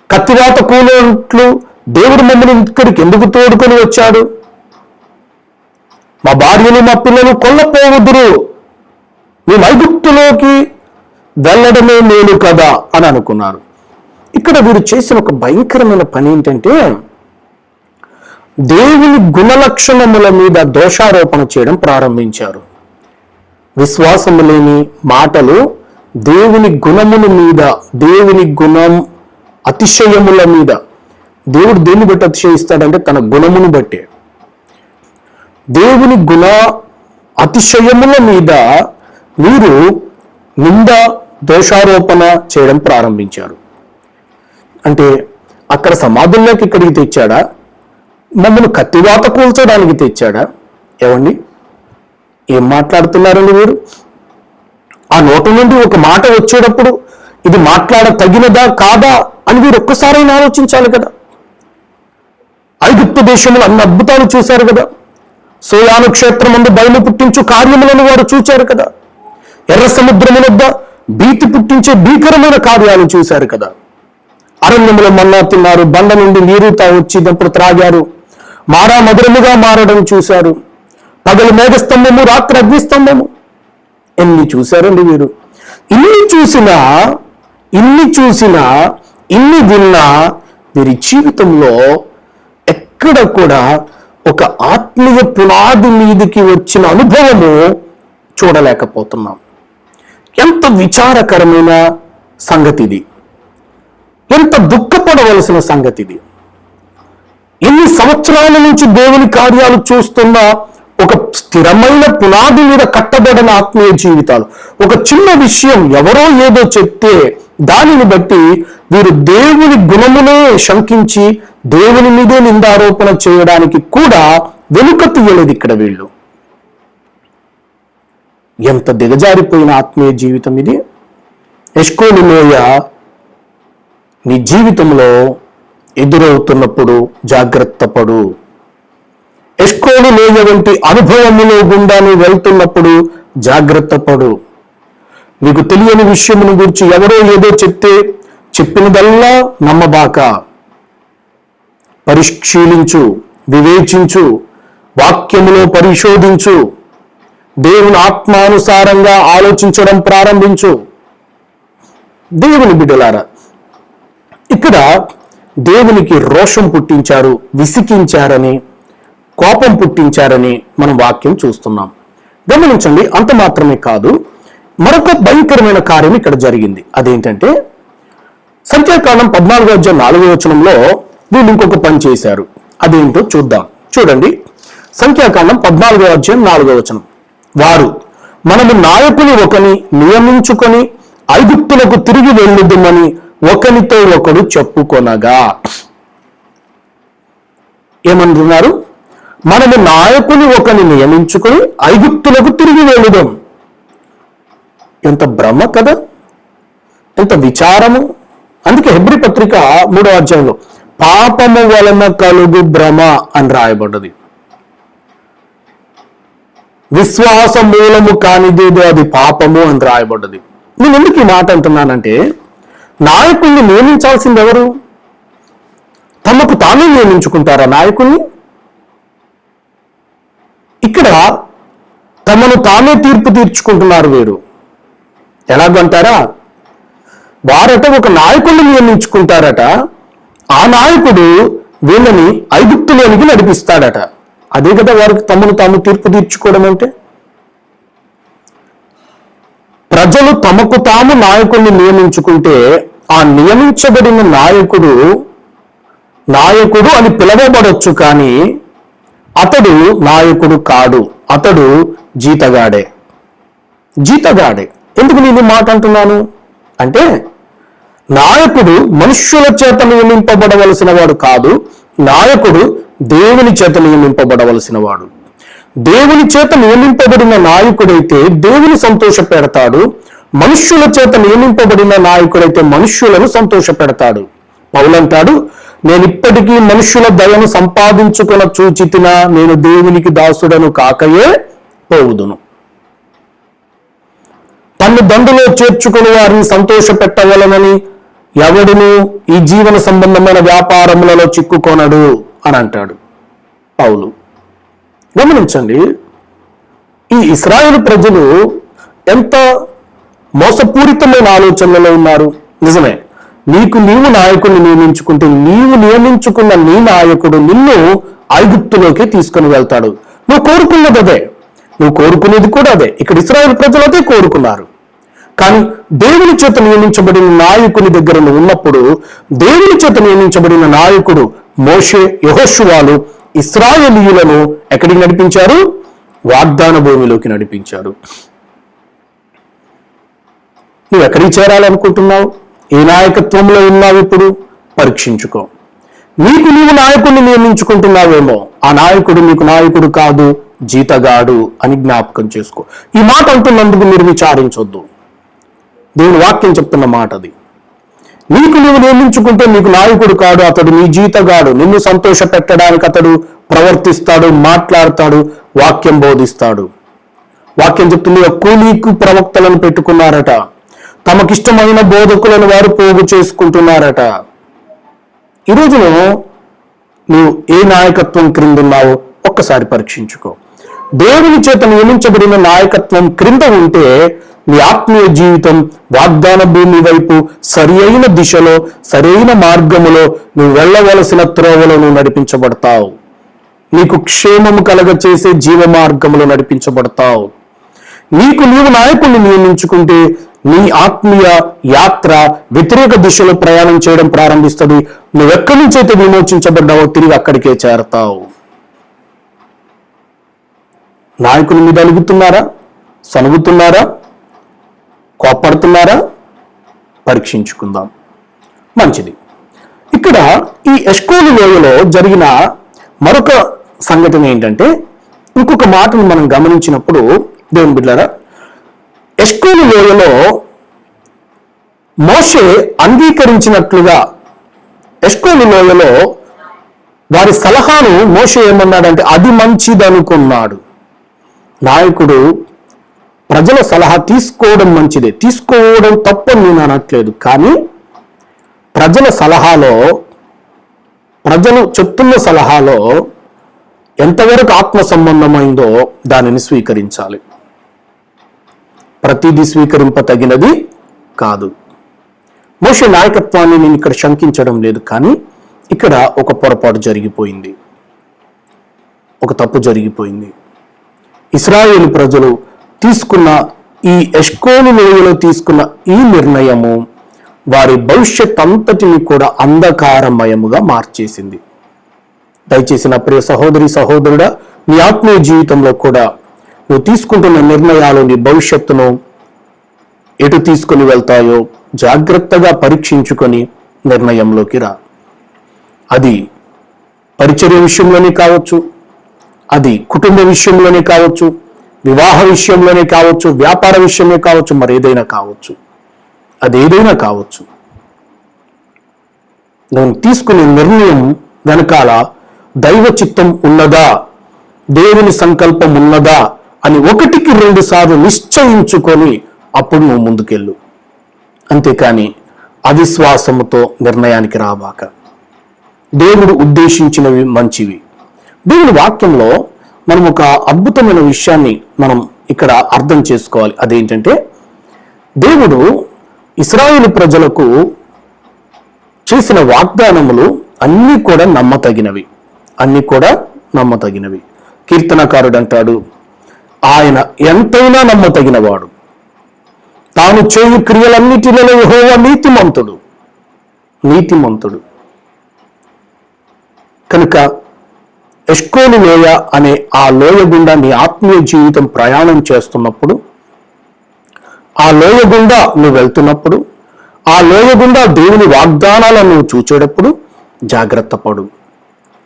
S1: కత్తివాత కూలినట్లు దేవుడు మమ్మల్ని ఇక్కడికి ఎందుకు తోడుకొని వచ్చాడు, మా భార్యలు మా పిల్లలు కొల్లపోవద్దురు, మేము ఐగుప్తులోకి వెళ్ళడమే మేలు కదా అని అనుకున్నారు. ఇక్కడ వీరు చేసిన ఒక భయంకరమైన పని ఏంటంటే దేవుని గుణలక్షణముల మీద దోషారోపణ చేయడం ప్రారంభించారు. విశ్వాసము లేని మాటలు దేవుని గుణముల మీద, దేవుని గుణం అతిశయముల మీద. దేవుడు దేన్ని బట్టి అతిశయిస్తాడంటే తన గుణమును బట్టే. దేవుని గుణ అతిశయముల మీద వీరు నింద, దోషారోపణ చేయడం ప్రారంభించారు. అంటే అక్కడ సమాధుల్లోకి ఇక్కడికి తెచ్చాడా, మమ్మల్ని కత్తివాత కూల్చడానికి తెచ్చాడా? ఏమండి, ఏం మాట్లాడుతున్నారండి వీరు? ఆ నోటి నుండి ఒక మాట వచ్చేటప్పుడు ఇది మాట్లాడ తగినదా కాదా అని వీరు ఒక్కసారైనా ఆలోచించాలి కదా. ఐగుప్తు దేశంలో అన్ని అద్భుతాలు చూశారు కదా, సోయాను క్షేత్రం ముందు బయలు పుట్టించు కార్యములను వారు చూశారు కదా, ఎర్ర సముద్రము వద్ద భీతి పుట్టించే భీకరమైన కార్యాలు చూశారు కదా, అరణ్యములో మన్నా తిన్నారు, బండ నుండి నీరు వచ్చినప్పుడు త్రాగారు, మారా మధురముగా మారడం చూశారు, పగలు మేఘస్తంభము, రాత్రి అగ్నిస్తంభము. ఎన్ని చూశారండి వీరు. ఇన్ని చూసినా, ఇన్ని విన్నా వీరి జీవితంలో ఎక్కడ కూడా ఒక ఆత్మీయ పునాది మీదికి వచ్చిన అనుభవము చూడలేకపోతున్నాం. ఎంత విచారకరమైన సంగతి ఇది, ఎంత దుఃఖపడవలసిన సంగతి ఇది. ఎన్ని సంవత్సరాల నుంచి దేవుని కార్యాలు చూస్తున్న ఒక స్థిరమైన పునాది మీద కట్టబడిన ఆత్మీయ జీవితాలు, ఒక చిన్న విషయం ఎవరో ఏదో చెప్తే దానిని బట్టి వీరు దేవుని గుణమునే శంకించి దేవుని మీదే నిందారోపణ చేయడానికి కూడా వెనుక తీయలేదు ఇక్కడ వీళ్ళు. ఎంత దిగజారిపోయిన ఆత్మీయ జీవితం ఇది. ఎష్కోలు లోయ నీ జీవితంలో ఎదురవుతున్నప్పుడు జాగ్రత్త పడు. ఎష్కోలు లోయ వంటి అనుభవములో గుండా నువ్వు వెళ్తున్నప్పుడు జాగ్రత్త పడు. నీకు తెలియని విషయమును గురించి ఎవరో ఏదో చెప్తే చెప్పినదల్లా నమ్మబాక. పరిశీలించు, వివేచించు, వాక్యములో పరిశోధించు, దేవుని ఆత్మానుసారంగా ఆలోచించడం ప్రారంభించు. దేవుని బిడ్డలారా, ఇక్కడ దేవునికి రోషం పుట్టించారు, విసికించారని, కోపం పుట్టించారని మనం వాక్యం చూస్తున్నాం. గమనించండి, అంత మాత్రమే కాదు, మరొక భయంకరమైన కార్యం ఇక్కడ జరిగింది. అదేంటంటే సంఖ్యాకాండం 14:4 వీళ్ళు ఇంకొక పని చేశారు. అదేంటో చూద్దాం. చూడండి, సంఖ్యాకాండం 14:4 వారు మనము నాయకుని ఒకని నియమించుకొని ఐగుప్తులకు తిరిగి వెళ్ళుదమని ఒకనితో ఒకడు చెప్పుకొనగా. ఏమంటున్నారు? మనము నాయకుని ఒకని నియమించుకొని ఐగుప్తులకు తిరిగి వెళ్ళుదాం. ఎంత భ్రమ కదా, ఎంత విచారము. అందుకే హెబ్రీ పత్రిక 3వ అధ్యాయంలో పాపము వలన కలుగు భ్రమ అని రాయబడ్డది. విశ్వాస మూలము కానిదేదో అది పాపము అని రాయబడ్డది. నేను ఎందుకు ఈ మాట అంటున్నానంటే, నాయకుల్ని నియమించాల్సింది ఎవరు? తమకు తానే నియమించుకుంటారా నాయకుల్ని? ఇక్కడ తమను తానే తీర్పు తీర్చుకుంటున్నారు వీరు. ఎలాగంటారా? వారట ఒక నాయకుడిని నియమించుకుంటారట, ఆ నాయకుడు వీళ్ళని ఐగుప్తులోనికి నడిపిస్తాడట. అదే కదా వారికి తమను తాము తీర్పు తీర్చుకోవడం అంటే. ప్రజలు తమకు తాము నాయకుడిని నియమించుకుంటే ఆ నియమించబడిన నాయకుడు అని పిలవబడొచ్చు, కానీ అతడు నాయకుడు కాడు, అతడు జీతగాడే. ఎందుకు నేను మాట అంటున్నాను అంటే, నాయకుడు మనుష్యుల చేత నియమింపబడవలసిన వాడు కాదు, నాయకుడు దేవుని చేత నియమింపబడవలసిన వాడు. దేవుని చేత నియమింపబడిన నాయకుడైతే దేవుని సంతోష పెడతాడు, మనుష్యుల చేత నియమింపబడిన నాయకుడైతే మనుష్యులను సంతోష పెడతాడు. పౌలంటాడు, నేను ఇప్పటికీ మనుష్యుల దయను సంపాదించుకున్న చూచితినా నేను దేవునికి దాసుడను కాకయే పోవుదును. తన్ను దండులో చేర్చుకుని వారిని సంతోష పెట్టవలనని ఎవడును ఈ జీవన సంబంధమైన వ్యాపారములలో చిక్కుకొనడు అని అంటాడు పౌలు. గమనించండి, ఈ ఇశ్రాయేలు ప్రజలు ఎంత మోసపూరితమైన ఆలోచనలలో ఉన్నారు. నిజమే, నీవు నాయకుడిని నియమించుకుంటే నీవు నియమించుకున్న నీ నాయకుడు నిన్ను ఐగుప్తులోకి తీసుకుని వెళ్తాడు. నువ్వు కోరుకున్నది అదే, నువ్వు కోరుకునేది కూడా అదే. ఇక్కడ ఇశ్రాయేలు ప్రజలు అదే కోరుకున్నారు. కానీ దేవుని చేత నియమించబడిన నాయకుని దగ్గర ఉన్నప్పుడు, దేవుని చేత నియమించబడిన నాయకుడు మోషే, యెహోషువాలు ఇశ్రాయేలీయులను ఎక్కడికి నడిపించారు? వాగ్దాన భూమిలోకి నడిపించారు. నువ్వు ఎక్కడికి చేరాలనుకుంటున్నావు? ఏ నాయకత్వంలో ఉన్నావు? ఇప్పుడు పరీక్షించుకో. నీవు నాయకుడిని నియమించుకుంటున్నావేమో, ఆ నాయకుడు నీకు నాయకుడు కాదు, జీతగాడు అని జ్ఞాపకం చేసుకో. ఈ మాట అంటున్నందుకు మీరు విచారించొద్దు. దేవుని వాక్యం చెప్తున్న మాట అది. నీవు నియమించుకుంటే నీకు నాయకుడు కాడు, అతడు నీ జీతగాడు. నిన్ను సంతోష పెట్టడానికి అతడు ప్రవర్తిస్తాడు, మాట్లాడతాడు, వాక్యం బోధిస్తాడు. వాక్యం చెప్తుంది, కూలీకు ప్రవక్తలను పెట్టుకున్నారట, తమకిష్టమైన బోధకులను వారు పోగు చేసుకుంటున్నారట. ఈ రోజున నువ్వు ఏ నాయకత్వం క్రింద ఉన్నావో ఒక్కసారి పరీక్షించుకో. దేవుని చేత నియమించబడిన నాయకత్వం క్రింద ఉంటే నీ ఆత్మీయ జీవితం వాగ్దాన భూమి వైపు సరి అయిన దిశలో, సరైన మార్గములో నువ్వు వెళ్ళవలసిన త్రోవలో నువ్వు నడిపించబడతావు. నీకు క్షేమము కలగచేసే జీవ మార్గములో నడిపించబడతావు. నీవు నాయకుడిని నియమించుకుంటే నీ ఆత్మీయ యాత్ర వ్యతిరేక దిశలో ప్రయాణం చేయడం ప్రారంభిస్తుంది. నువ్వెక్కడి నుంచైతే విమోచించబడ్డావో తిరిగి అక్కడికే చేరతావు. నాయకుని మీద అలుగుతున్నారా? సనుగుతున్నారా? కోపడుతున్నారా? పరీక్షించుకుందాం. మంచిది. ఇక్కడ ఈ ఎష్కోలు లోయలో జరిగిన మరొక సంఘటన ఏంటంటే, ఇంకొక మాటను మనం గమనించినప్పుడు దేవుని బిడ్డలారా, ఎష్కోలు లోయలో మోషే అంగీకరించినట్లుగా ఎష్కోలు లోయలో వారి సలహాను మోషే ఏమన్నాడంటే అది మంచిదనుకున్నాడు. నాయకుడు ప్రజల సలహా తీసుకోవడం మంచిదే, తీసుకోవడం తప్పని నేను అనట్లేదు. కానీ ప్రజల సలహాలో, ప్రజలు చెప్తున్న సలహాలో ఎంతవరకు ఆత్మ సంబంధమైందో దానిని స్వీకరించాలి. ప్రతిదీ స్వీకరింపతగినది కాదు. మోషే నాయకత్వాన్ని నేను ఇక్కడ శంకించడం లేదు, కానీ ఇక్కడ ఒక పొరపాటు జరిగిపోయింది, ఒక తప్పు జరిగిపోయింది. ఇశ్రాయేలు ప్రజలు తీసుకున్న ఈ ఎష్కోలు లోయలో తీసుకున్న ఈ నిర్ణయము వారి భవిష్యత్ అంతటిని కూడా అంధకారమయముగా మార్చేసింది. దయచేసి నా ప్రియ సహోదరి సహోదరుడా, నీ ఆత్మీయ జీవితంలో కూడా నువ్వు తీసుకుంటున్న నిర్ణయాలు నీ భవిష్యత్తును ఎటు తీసుకుని వెళ్తాయో జాగ్రత్తగా పరీక్షించుకొని నిర్ణయంలోకి రా. అది పరిచర్య విషయంలోనే కావచ్చు, అది కుటుంబ విషయంలోనే కావచ్చు, వివాహ విషయంలోనే కావచ్చు, వ్యాపార విషయమే కావచ్చు, మరేదైనా కావచ్చు, అదేదైనా కావచ్చు. నేను తీసుకునే నిర్ణయం వెనకాల దైవ చిత్తం ఉన్నదా, దేవుని సంకల్పం ఉన్నదా అని 1-2 సార్లు నిశ్చయించుకొని అప్పుడు నువ్వు ముందుకెళ్ళు. అంతేకాని అవిశ్వాసముతో నిర్ణయానికి రాబాక. దేవుడు ఉద్దేశించినవి మంచివి. దేవుని వాక్యంలో మనం ఒక అద్భుతమైన విషయాన్ని మనం ఇక్కడ అర్థం చేసుకోవాలి. అదేంటంటే, దేవుడు ఇశ్రాయేలు ప్రజలకు చేసిన వాగ్దానములు అన్నీ కూడా నమ్మతగినవి, అన్నీ కూడా నమ్మతగినవి. కీర్తనకారుడు అంటాడు, ఆయన ఎంతైనా నమ్మతగినవాడు, తాను చేయు క్రియలన్నిటిలో యెహోవా నీతిమంతుడు, నీతిమంతుడు. కనుక ఎష్కోలు లోయ అనే ఆ లోయ గుండా నీ ఆత్మీయ జీవితం ప్రయాణం చేస్తున్నప్పుడు, ఆ లోయ గుండా నువ్వు వెళ్తున్నప్పుడు, ఆ లోయ గుండా దేవుని వాగ్దానాలను నువ్వు చూచేటప్పుడు జాగ్రత్త పడు.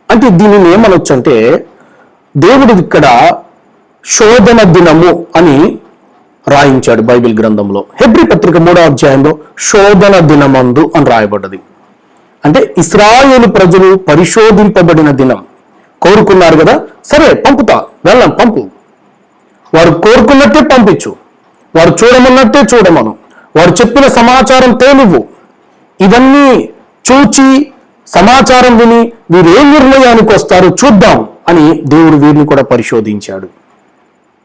S1: అంటే దీనిని ఏమనొచ్చు అంటే, దేవుడు ఇక్కడ శోధన దినము అని రాయించాడు బైబిల్ గ్రంథంలో. హెబ్రీ పత్రిక 3వ అధ్యాయంలో శోధన దినమందు అని రాయబడ్డది. అంటే ఇశ్రాయేలు ప్రజలు పరిశోధింపబడిన దినం. కోరుకున్నారు కదా, సరే పంపుతా, వెళ్ళం, పంపు. వారు కోరుకున్నట్టే పంపించు, వారు చూడమన్నట్టే చూడమను, వారు చెప్పిన సమాచారం తేలివు. ఇవన్నీ చూచి సమాచారం విని వీరు ఏ నిర్ణయానికి వస్తారో చూద్దాం అని దేవుడు వీరిని కూడా పరిశోధించాడు.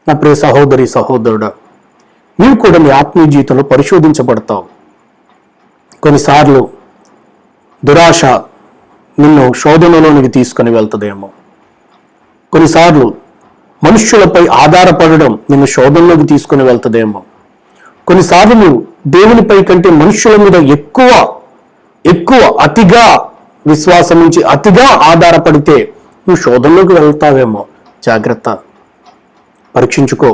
S1: నా ప్రియ సహోదరి సహోదరుడా, నీవు కూడా నీ ఆత్మీయ జీవితంలో పరిశోధించబడతావు. కొన్నిసార్లు దురాశ నిన్ను శోధనలోనికి తీసుకొని వెళ్తుందేమో, కొన్నిసార్లు మనుష్యులపై ఆధారపడడం నిన్ను శోధనలోకి తీసుకొని వెళ్తుందేమో, కొన్నిసార్లు నువ్వు దేవునిపై కంటే మనుష్యుల మీద ఎక్కువ అతిగా విశ్వాసం నుంచి అతిగా ఆధారపడితే నువ్వు శోధనలోకి వెళ్తావేమో. జాగ్రత్త, పరీక్షించుకో.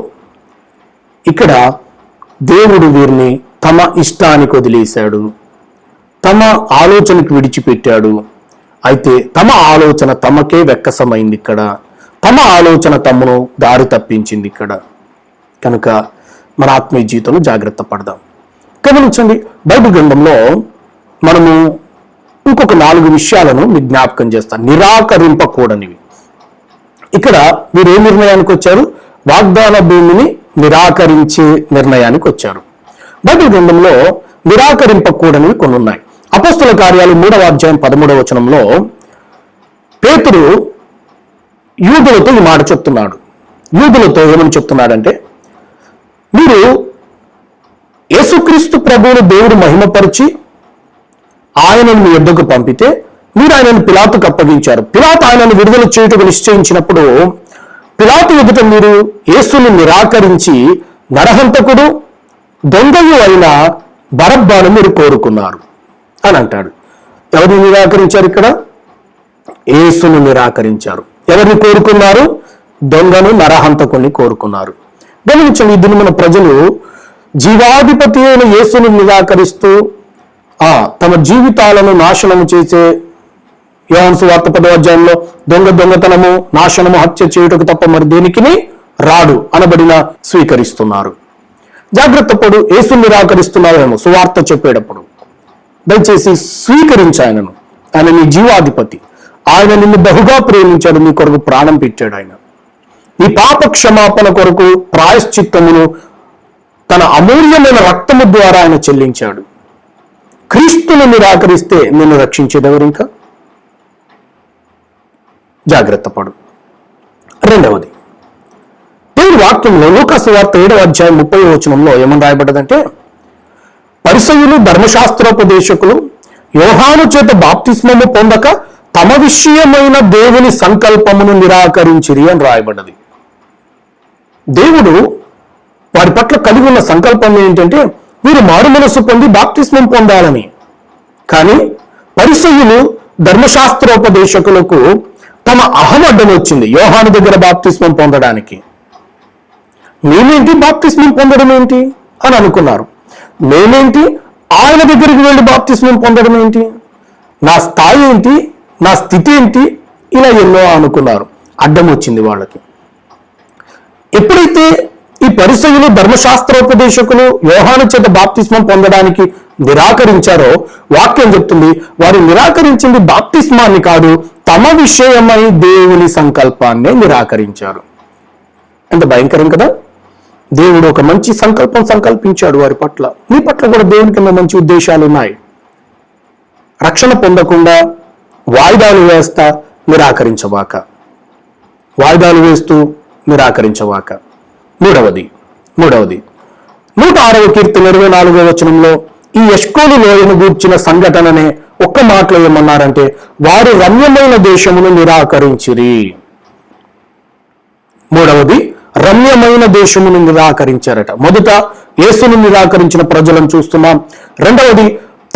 S1: ఇక్కడ దేవుడు వీరిని తమ ఇష్టానికి వదిలేశాడు, తమ ఆలోచనకు విడిచిపెట్టాడు. అయితే తమ ఆలోచన తమకే వెక్కసమైంది ఇక్కడ, తమ ఆలోచన తమను దారి తప్పించింది ఇక్కడ. కనుక మన ఆత్మీయ జీవితంలో జాగ్రత్త పడదాం. గమనించండి, బైబిల్ గ్రంథంలో మనము ఇంకొక 4 విషయాలను మీకు జ్ఞాపకం చేస్తాను, నిరాకరింపకూడనివి. ఇక్కడ వీరు ఏ నిర్ణయానికి వచ్చారు? వాగ్దాన భూమిని నిరాకరించే నిర్ణయానికి వచ్చారు. బైబిల్ గ్రంథంలో నిరాకరింపకూడనివి కొన్ని ఉన్నాయి. అపోస్తల కార్యాలు 3వ అధ్యాయం 13వ వచనంలో పేతురు యూదులతో ఈ మాట చెప్తున్నాడు. యూదులతో ఏమని చెప్తున్నాడంటే, మీరు యేసుక్రీస్తు ప్రభువును దేవుడు మహిమపరిచి ఆయనను మీ యొద్దకు పంపితే మీరు ఆయనను పిలాతుకు అప్పగించారు. పిలాతు ఆయనను విడుదల చేయుటకు నిశ్చయించినప్పుడు పిలాతు ఎదుట మీరు యేసుని నిరాకరించి నరహంతకుడు దొంగయు అయిన బరబ్బాను మీరు కోరుకున్నారు అని అంటాడు. ఎవరిని నిరాకరించారు? ఇక్కడ యేసును నిరాకరించారు. ఎవరిని కోరుకున్నారు? దొంగను నరహంతకుని కోరుకున్నారు. గమనించండి, ఈ దినమున ప్రజలు జీవాధిపతి అయిన యేసును నిరాకరిస్తూ తమ జీవితాలను నాశనము చేసే, యోహాను సువార్త 10వ అధ్యాయంలో దొంగతనము, నాశనము, హత్య చేయుటకు తప్ప మరి దేనికిని రాడు అనబడిన స్వీకరిస్తున్నారు. జాగ్రత్త పడు. యేసుని నిరాకరిస్తున్నావేమో సువార్త చెప్పేటప్పుడు. దయచేసి స్వీకరించి ఆయనను. ఆయన నీ జీవాధిపతి. ఆయన నిన్ను బహుగా ప్రేమించాడు, నీ కొరకు ప్రాణం పెట్టాడు. ఆయన నీ పాప క్షమాపణ కొరకు ప్రాయశ్చిత్తమును తన అమూల్యమైన రక్తము ద్వారా ఆయన చెల్లించాడు. క్రీస్తును నిరాకరిస్తే నిన్ను రక్షించేదెవరు? ఇంకా జాగ్రత్త పడు. రెండవది, దేవుని వాక్యంలో లూకా సువార్త 7వ అధ్యాయం 30వ వచనంలో ఏమని రాయబడ్డదంటే, పరిసయ్యులు ధర్మశాస్త్రోపదేశకులు యోహాను చేత బాప్తిస్మము పొందక తమ విషయమైన దేవుని సంకల్పమును నిరాకరించిరి అని రాయబడ్డది. దేవుడు వారి పట్ల కలిగి ఉన్న సంకల్పం ఏంటంటే వీరు మారు మనసు పొంది బాప్తిస్మం పొందాలని. కానీ పరిసయ్యులు ధర్మశాస్త్రోపదేశకులకు తమ అహం అడ్డం వచ్చింది యోహాను దగ్గర బాప్తిస్మం పొందడానికి. మేమేంటి బాప్తిస్మం పొందడం ఏంటి అని అనుకున్నారు. మేమేంటి ఆయన దగ్గరికి వెళ్ళి బాప్తిస్మం పొందడం ఏంటి, నా స్థాయి ఏంటి, నా స్థితి ఏంటి, ఇలా ఎన్నో అనుకున్నారు. అడ్డం వచ్చింది వాళ్ళకి. ఎప్పుడైతే ఈ పరిసయ్యులు ధర్మశాస్త్రోపదేశకులు యోహాను చేత బాప్తిస్మం పొందడానికి నిరాకరించారో వాక్యం చెప్తుంది, వారు నిరాకరించింది బాప్తిస్మాన్ని కాదు, తమ విషయమై దేవుని సంకల్పాన్నే నిరాకరించారు. ఎంత భయంకరం కదా. దేవుడు ఒక మంచి సంకల్పం సంకల్పించాడు వారి పట్ల. నీ పట్ల కూడా దేవునికి మంచి ఉద్దేశాలు ఉన్నాయి. రక్షణ పొందకుండా వాయిదాలు వేస్తా నిరాకరించవాక, వాయిదాలు వేస్తూ నిరాకరించవాక. మూడవది 106వ కీర్తన 24వ వచనంలో ఈ ఎష్కోలు లోయను గూర్చిన సంఘటననే ఒక్క మాటలో ఏమన్నారంటే, వారు రమ్యమైన దేశమును నిరాకరించిరి. మూడవది, రమ్యమైన దేశమును నిరాకరించారట. మొదట యేసును నిరాకరించిన ప్రజలను చూస్తున్నాం. రెండవది,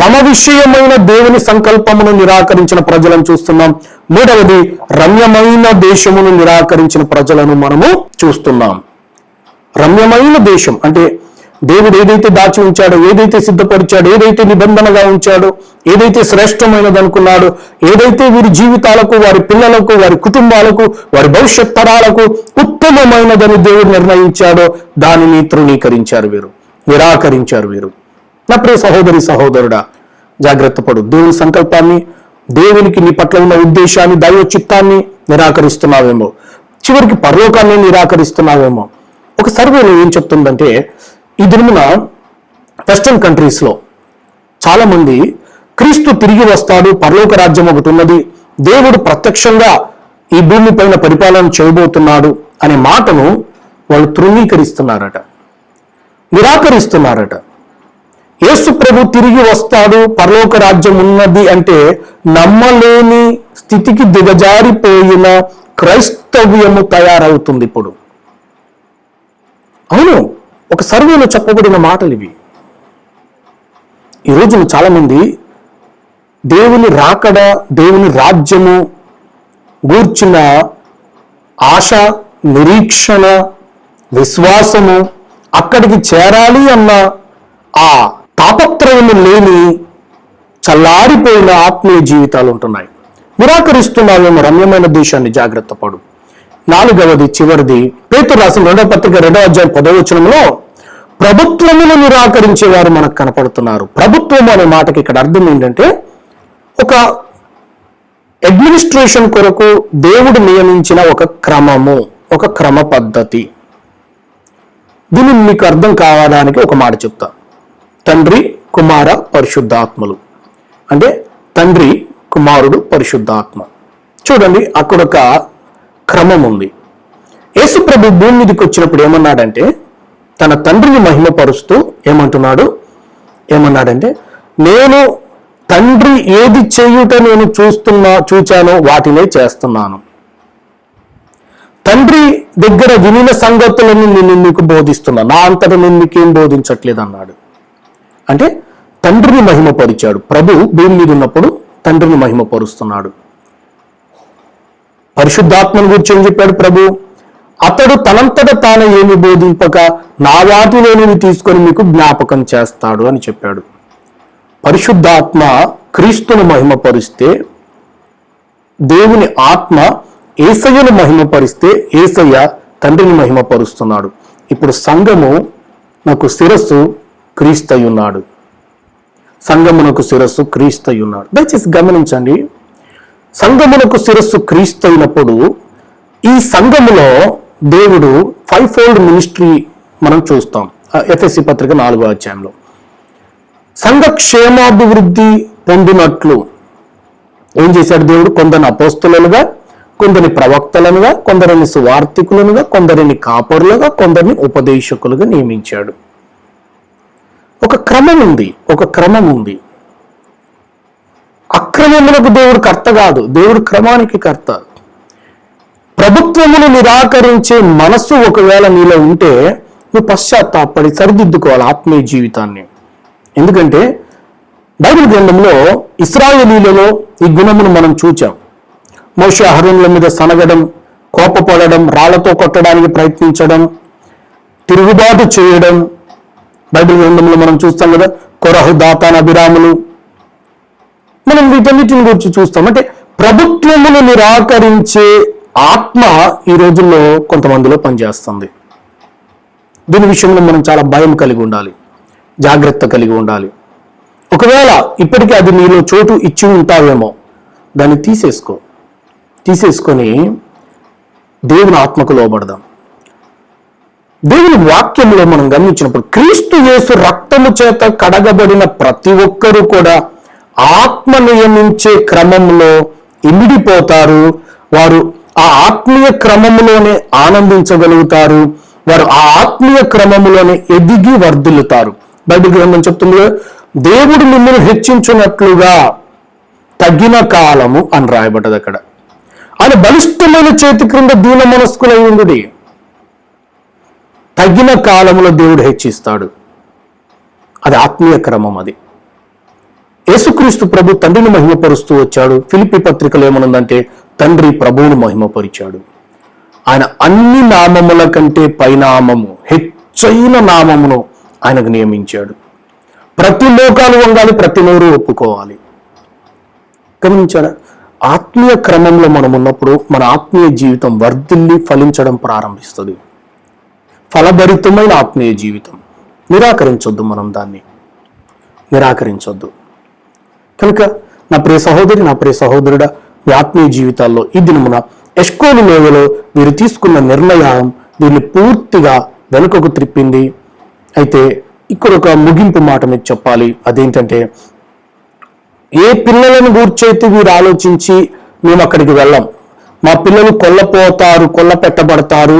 S1: తమ విషయమైన దేవుని సంకల్పమును నిరాకరించిన ప్రజలను చూస్తున్నాం. మూడవది, రమ్యమైన దేశమును నిరాకరించిన ప్రజలను మనము చూస్తున్నాం. రమ్యమైన దేశం అంటే దేవుడు ఏదైతే దాచి ఉంచాడో, ఏదైతే సిద్ధపరిచాడో, ఏదైతే నిబంధనగా ఉంచాడో, ఏదైతే శ్రేష్టమైనది అనుకున్నాడో, ఏదైతే వీరి జీవితాలకు, వారి పిల్లలకు, వారి కుటుంబాలకు, వారి భవిష్యత్ తరాలకు ఉత్తమమైనదని దేవుడు నిర్ణయించాడో దానిని తృణీకరించారు వీరు, నిరాకరించారు వీరు. నా ప్రియ సహోదరి సహోదరుడా, జాగ్రత్త పడు. దేవుని సంకల్పాన్ని, దేవునికి నీ పట్ల ఉన్న ఉద్దేశాన్ని, దైవ చిత్తాన్ని నిరాకరిస్తున్నావేమో. చివరికి పరలోకాన్ని నిరాకరిస్తున్నావేమో. ఒక సర్వేలో ఏం చెప్తుందంటే, ఈ దినమున వెస్టర్న్ కంట్రీస్లో చాలా మంది క్రీస్తు తిరిగి వస్తాడు, పరలోక రాజ్యం ఒకటి ఉన్నది, దేవుడు ప్రత్యక్షంగా ఈ భూమి పైన పరిపాలన చేయబోతున్నాడు అనే మాటను వాళ్ళు తృణీకరిస్తున్నారట, నిరాకరిస్తున్నారట. యేసు ప్రభు తిరిగి వస్తాడు, పరలోక రాజ్యం ఉన్నది అంటే నమ్మలేని స్థితికి దిగజారిపోయిన క్రైస్తవ్యము తయారవుతుంది ఇప్పుడు. అవును, ఒక సర్వేలో చెప్పబడిన మాటలు ఇవి. ఈ రోజున చాలా మంది దేవుని రాకడ, దేవుని రాజ్యము గూర్చిన ఆశ, నిరీక్షణ, విశ్వాసము, అక్కడికి చేరాలి అన్న ఆ తాపత్రయము లేని చల్లారిపోయిన ఆత్మీయ జీవితాలు ఉంటున్నాయి. నిరాకరిస్తున్నావేమో రమ్యమైన దేశాన్ని. జాగ్రత్త పడు. నాలుగవది, చివరిది, పేతురు రాసిన 2వ పత్రిక 2వ అధ్యాయం 10వ వచనంలో ప్రభుత్వమును నిరాకరించే వారు మనకు కనపడుతున్నారు. ప్రభుత్వం అనే మాటకి ఇక్కడ అర్థం ఏంటంటే, ఒక అడ్మినిస్ట్రేషన్ కొరకు దేవుడు నియమించిన ఒక క్రమము, ఒక క్రమ పద్ధతి. దీన్ని మీకు అర్థం కావడానికి ఒక మాట చెప్తా. తండ్రి, కుమార, పరిశుద్ధాత్మలు అంటే తండ్రి, కుమారుడు, పరిశుద్ధాత్మ. చూడండి, అక్కడ ఒక క్రమం ఉంది. యేసు ప్రభు భూమి మీదకి వచ్చినప్పుడు ఏమన్నాడంటే, తన తండ్రిని మహిమపరుస్తూ ఏమన్నాడంటే, నేను తండ్రి ఏది చేయుట నేను చూచానో వాటినే చేస్తున్నాను. తండ్రి దగ్గర వినిన సంగతులను నేను మీకు బోధిస్తున్నా, నా అంతటా నేను మీకేం బోధించట్లేదు అన్నాడు. అంటే తండ్రిని మహిమపరిచాడు. ప్రభు భూమి మీద ఉన్నప్పుడు తండ్రిని మహిమపరుస్తున్నాడు. పరిశుద్ధాత్మను గురించి ఏం చెప్పాడు ప్రభు? అతడు తనంతట తాను ఏమి బోధింపక నా వాటిలోనివి తీసుకొని మీకు జ్ఞాపకం చేస్తాడు అని చెప్పాడు. పరిశుద్ధాత్మ క్రీస్తును మహిమపరిస్తే, దేవుని ఆత్మ యేసయ్యను మహిమపరిస్తే, యేసయ్య తండ్రిని మహిమపరుస్తున్నాడు. ఇప్పుడు సంఘము నాకు శిరస్సు క్రీస్తయి ఉన్నాడు. సంఘమునకు శిరస్సు క్రీస్తయి ఉన్నాడు. దయచేసి గమనించండి, సంఘమునకు శిరస్సు క్రీస్తయినప్పుడు ఈ సంఘములో దేవుడు 5-fold మినిస్ట్రీ మనం చూస్తాం. ఎఫెసీ పత్రిక 4వ అధ్యాయంలో సంఘ క్షేమాభివృద్ధి పొందినట్లు ఏం చేశాడు దేవుడు? కొందరిని అపోస్తలులుగా, కొందరిని ప్రవక్తలనుగా, కొందరిని సువార్థికులనుగా, కొందరిని కాపరులుగా, కొందరిని ఉపదేశకులుగా నియమించాడు. ఒక క్రమం ఉంది. అక్రమములకు దేవుడు కర్త కాదు, దేవుడు క్రమానికి కర్త. ప్రభుత్వమును నిరాకరించే మనస్సు ఒకవేళ నీలో ఉంటే నువ్వు పశ్చాత్తాపడి సరిదిద్దుకోవాలి ఆత్మీయ జీవితాన్ని. ఎందుకంటే బైబిల్ గ్రంథంలో ఇశ్రాయేలీయులలో ఈ గుణమును మనం చూచాం. మోషే అహరోనుల మీద సనగడం, కోపపడడం, రాళ్లతో కొట్టడానికి ప్రయత్నించడం, తిరుగుబాటు చేయడం బైబిల్ గ్రంథంలో మనం చూస్తాం కదా. కొరహు, దాతాన్, అభిరాములు, మనం వీటన్నిటిని గురించి చూస్తాం. అంటే ప్రభుత్వమును నిరాకరించే ఆత్మ ఈ రోజుల్లో కొంతమందిలో పనిచేస్తుంది. దీని విషయంలో మనం చాలా భయం కలిగి ఉండాలి, జాగ్రత్త కలిగి ఉండాలి. ఒకవేళ ఇప్పటికీ అది నీలో చోటు ఇచ్చి ఉంటావేమో, దాన్ని తీసేసుకొని దేవుని ఆత్మకు లోబడదాం. దేవుని వాక్యంలో మనం గమనించినప్పుడు క్రీస్తు యేసు రక్తము చేత కడగబడిన ప్రతి ఒక్కరూ కూడా ఆత్మ నియమించే క్రమంలో ఇమిడిపోతారు. వారు ఆ ఆత్మీయ క్రమములోనే ఆనందించగలుగుతారు. వారు ఆ ఆత్మీయ క్రమములోనే ఎదిగి వర్ధిల్లుతారు. బైబిల్ గ్రంథం చెప్తుంది, దేవుడు మిమ్మల్ని హెచ్చించున్నట్లుగా తగిన కాలము అని రాయబడ్డది అక్కడ. ఆయన బలిష్టమైన చేతి క్రింద దీన మనస్కులై ఉండుడి. తగిన కాలములో దేవుడు హెచ్చిస్తాడు. అది ఆత్మీయ క్రమం. అది యేసుక్రీస్తు ప్రభు తండ్రిని మహిమపరుస్తూ వచ్చాడు. ఫిలిప్పీ పత్రికలు ఏమనుందంటే తండ్రి ప్రభువును మహిమపరిచాడు. ఆయన అన్ని నామముల కంటే పైనామము, హెచ్చైన నామమును ఆయనకు నియమించాడు. ప్రతి లోకాలు వంగాలి, ప్రతి నోరు ఒప్పుకోవాలి. గమనించారా? ఆత్మీయ క్రమంలో మనం ఉన్నప్పుడు మన ఆత్మీయ జీవితం వర్ధిల్లి ఫలించడం ప్రారంభిస్తుంది. ఫలభరితమైన ఆత్మీయ జీవితం. నిరాకరించొద్దు, మనం దాన్ని నిరాకరించొద్దు. కనుక నా ప్రియ సహోదరి, నా ప్రియ సహోదరుడా, మీ ఆత్మీయ జీవితాల్లో ఈ దినమున ఎష్కోలు లోయలో మీరు తీసుకున్న నిర్ణయం దీన్ని పూర్తిగా వెనుకకు త్రిప్పింది. అయితే ఇక్కడ ఒక ముగింపు మాట మీకు చెప్పాలి. అదేంటంటే, ఏ పిల్లలను గూర్చైతే వీరు ఆలోచించి మేము అక్కడికి వెళ్ళాం, మా పిల్లలు కొల్లపోతారు, కొల్ల పెట్టబడతారు,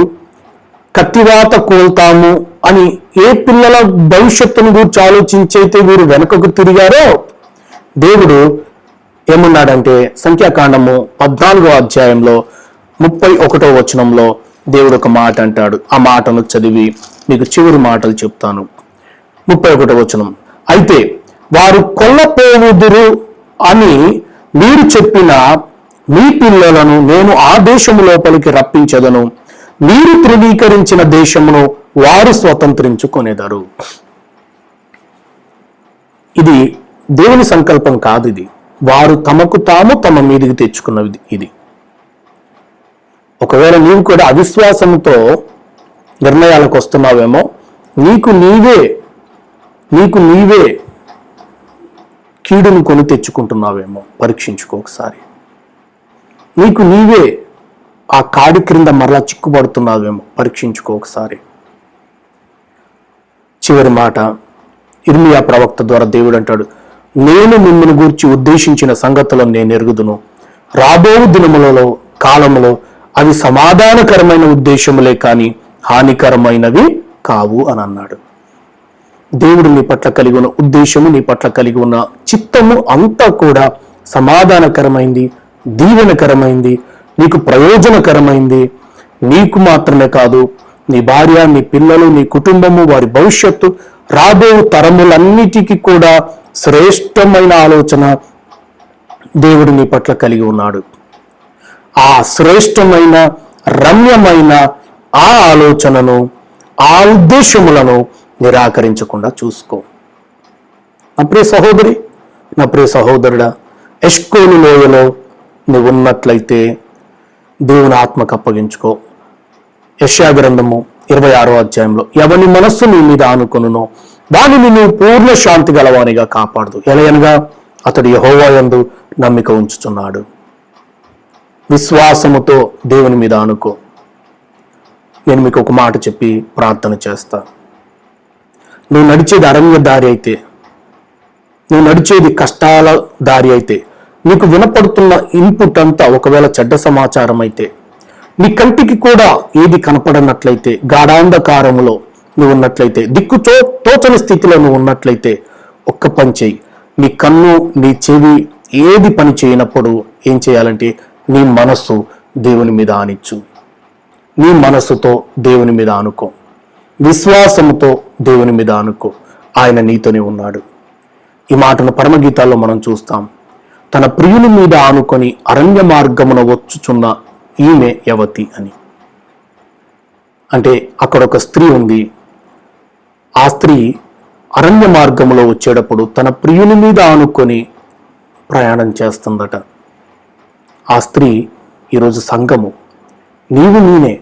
S1: కత్తివాత కోల్తాము అని ఏ పిల్లల భవిష్యత్తును గురించి ఆలోచించైతే వీరు వెనుకకు తిరిగారో, దేవుడు ఏమన్నాడంటే సంఖ్యాకాండము 14వ అధ్యాయంలో 31వ వచనంలో దేవుడు ఒక మాట అంటాడు. ఆ మాటను చదివి మీకు చివరి మాటలు చెప్తాను. 31వ వచనం, అయితే వారు కొల్లపోవుదురు అని మీరు చెప్పిన మీ పిల్లలను నేను ఆ దేశము లోపలికి రప్పించదను, మీరు ధృవీకరించిన దేశమును వారు స్వతంత్రించుకొనేదారు. ఇది దేవుని సంకల్పం కాదు. ఇది వారు తమకు తాము తమ మీదికి తెచ్చుకున్నది. ఇది ఒకవేళ నీవు కూడా అవిశ్వాసంతో నిర్ణయాలకు వస్తున్నావేమో, నీకు నీవే కీడును కొని తెచ్చుకుంటున్నావేమో పరీక్షించుకో ఒకసారి. నీకు నీవే ఆ కాడి క్రింద మరలా చిక్కుపడుతున్నావేమో పరీక్షించుకో ఒకసారి. చివరి మాట ఇర్మియా ప్రవక్త ద్వారా దేవుడు అంటాడు, నేను మిమ్మల్ని గూర్చి ఉద్దేశించిన సంగతులను నేను ఎరుగుదును, రాబో దినములలో కాలములో అవి సమాధానకరమైన ఉద్దేశములే కానీ హానికరమైనవి కావు అని అన్నాడు. దేవుడు నీ పట్ల కలిగి ఉన్న ఉద్దేశము, నీ పట్ల కలిగి ఉన్న చిత్తము అంతా కూడా సమాధానకరమైంది, దీవెనకరమైంది, నీకు ప్రయోజనకరమైంది. నీకు మాత్రమే కాదు, నీ భార్య, నీ పిల్లలు, నీ కుటుంబము, వారి భవిష్యత్తు, రాబో తరములన్నిటికీ కూడా శ్రేష్టమైన ఆలోచన దేవుడు నీ పట్ల కలిగి ఉన్నాడు. ఆ శ్రేష్టమైన రమ్యమైన ఆ ఆలోచనను, ఆ ఉద్దేశములను నిరాకరించకుండా చూసుకో. నా ప్రియ సహోదరి, నా ప్రియ సహోదరుడా, ఎష్కోలు లోయలో నువ్వు ఉన్నట్లయితే దేవుని ఆత్మకు అప్పగించుకో. యెషయా గ్రంథము 26వ అధ్యాయంలో, ఎవని మనస్సు నీ మీద ఆనుకొనునో వానిని నువ్వు పూర్ణ శాంతి గలవానిగా కాపాడదు, ఎలయనగా అతడు యెహోవా యందు నమ్మిక ఉంచుతున్నాడు. విశ్వాసముతో దేవుని మీద ఆనుకో. నేను మీకు ఒక మాట చెప్పి ప్రార్థన చేస్తా. నువ్వు నడిచేది అరణ్య దారి అయితే, నువ్వు నడిచేది కష్టాల దారి అయితే, నీకు వినపడుతున్న ఇన్పుట్ అంతా ఒకవేళ చెడ్డ సమాచారం అయితే, నీ కంటికి కూడా ఏది కనపడనట్లయితే, గాఢాంధకారములో నువ్వు ఉన్నట్లయితే, తోచని స్థితిలో నువ్వు ఉన్నట్లయితే, ఒక్క పని చేయి. నీ కన్ను, నీ చెవి ఏది పని చేయనప్పుడు ఏం చేయాలంటే నీ మనస్సు దేవుని మీద ఆనిచ్చు. నీ మనస్సుతో దేవుని మీద ఆనుకో, విశ్వాసముతో దేవుని మీద ఆనుకో. ఆయన నీతోనే ఉన్నాడు. ఈ మాటను పరమగీతాల్లో మనం చూస్తాం. తన ప్రియుని మీద ఆనుకొని అరణ్య మార్గమున వచ్చుచున్న ఈమె యవతి అని. అంటే అక్కడ ఒక స్త్రీ ఉంది. ఆ స్త్రీ అరణ్య మార్గములో వచ్చేటప్పుడు తన ప్రియుని మీద ఆనుకొని ప్రయాణం చేస్తుందట. ఆ స్త్రీ ఈరోజు సంఘము, నీవు నేనే.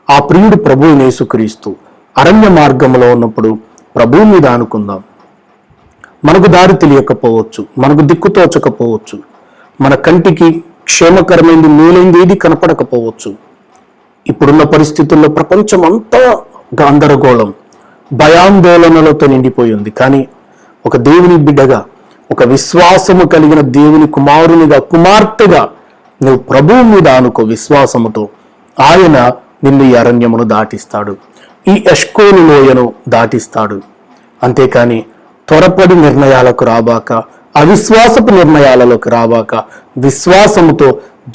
S1: ఆ ప్రియుడు ప్రభువు యేసుక్రీస్తు అరణ్య మార్గంలో ఉన్నప్పుడు ప్రభువు మీద ఆనుకుందాం. మనకు దారి తెలియకపోవచ్చు, మనకు దిక్కు తోచకపోవచ్చు, మన కంటికి క్షేమకరమైనది మేలైంది ఏది కనపడకపోవచ్చు. ఇప్పుడున్న పరిస్థితుల్లో ప్రపంచం అంతా గందరగోళం, భయాందోళనలతో నిండిపోయింది. కానీ ఒక దేవుని బిడ్డగా, ఒక విశ్వాసము కలిగిన దేవుని కుమారునిగా, కుమార్తెగా నువ్వు ప్రభువు మీద ఆనుకో విశ్వాసముతో. ఆయన నిన్ను ఈ అరణ్యమును దాటిస్తాడు, ఈ ఎష్కోలు లోయను దాటిస్తాడు. అంతేకాని త్వరపడి నిర్ణయాలకు రాబాక, అవిశ్వాసపు నిర్ణయాలలోకి రాబాక, విశ్వాసముతో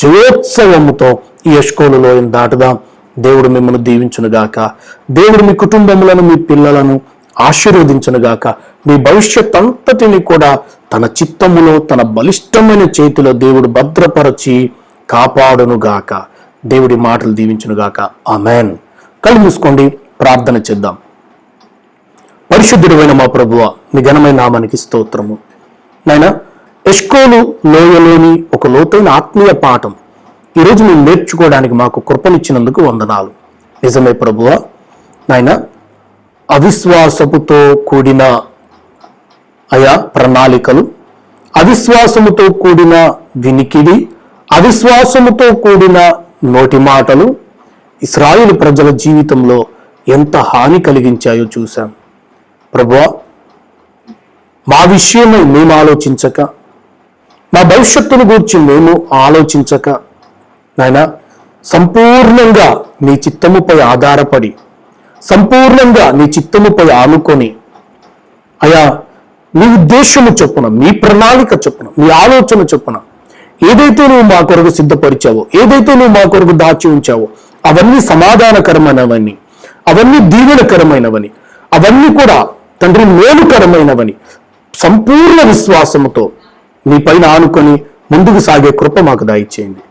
S1: జయోత్సవముతో ఈ ఎష్కోలు లోయను దాటుదాం. దేవుడు మిమ్మల్ని దీవించునుగాక. దేవుడు మీ కుటుంబములను, మీ పిల్లలను ఆశీర్వదించునుగాక. మీ భవిష్యత్ అంతటిని కూడా తన చిత్తములో, తన బలిష్టమైన చేతిలో దేవుడు భద్రపరచి కాపాడునుగాక. దేవుడి మాటలు దీవించునుగాక. ఆమేన్. కళ్ళు మూసుకోండి, ప్రార్థన చేద్దాం. పరిశుద్ధుడైన మా ప్రభువా, మీ ఘనమైన నామానికి స్తోత్రము. నాయన, ఎష్కోలు లోయలోని ఒక లోతైన ఆత్మీయ పాఠం ఈరోజు మేము నేర్చుకోవడానికి మాకు కృపనిచ్చినందుకు వందనాలు. నిజమే ప్రభువా. నాయన, అవిశ్వాసముతో కూడిన ప్రణాళికలు, అవిశ్వాసముతో కూడిన వినికిడి, అవిశ్వాసముతో కూడిన నోటి మాటలు ఇశ్రాయేలు ప్రజల జీవితంలో ఎంత హాని కలిగించాయో చూశాం. ప్రభువా, మా విషయమై మేము ఆలోచించక, మా భవిష్యత్తును గురించి మేము ఆలోచించక, నాయన, సంపూర్ణంగా నీ చిత్తముపై ఆధారపడి, సంపూర్ణంగా నీ చిత్తముపై ఆనుకొని, అయా నీ ఉద్దేశము చొప్పున, నీ ప్రణాళిక చొప్పున, నీ ఆలోచన చొప్పున ఏదైతే నువ్వు మా కొరకు సిద్ధపరిచావో, ఏదైతే నువ్వు మా కొరకు దాచి ఉంచావో, అవన్నీ సమాధానకరమైనవని, అవన్నీ దీవెనకరమైనవని, అవన్నీ కూడా తండ్రి మేలుకరమైనవని సంపూర్ణ విశ్వాసముతో నీ పైన ఆనుకొని ముందుకు సాగే కృప మాకు దయచేయండి.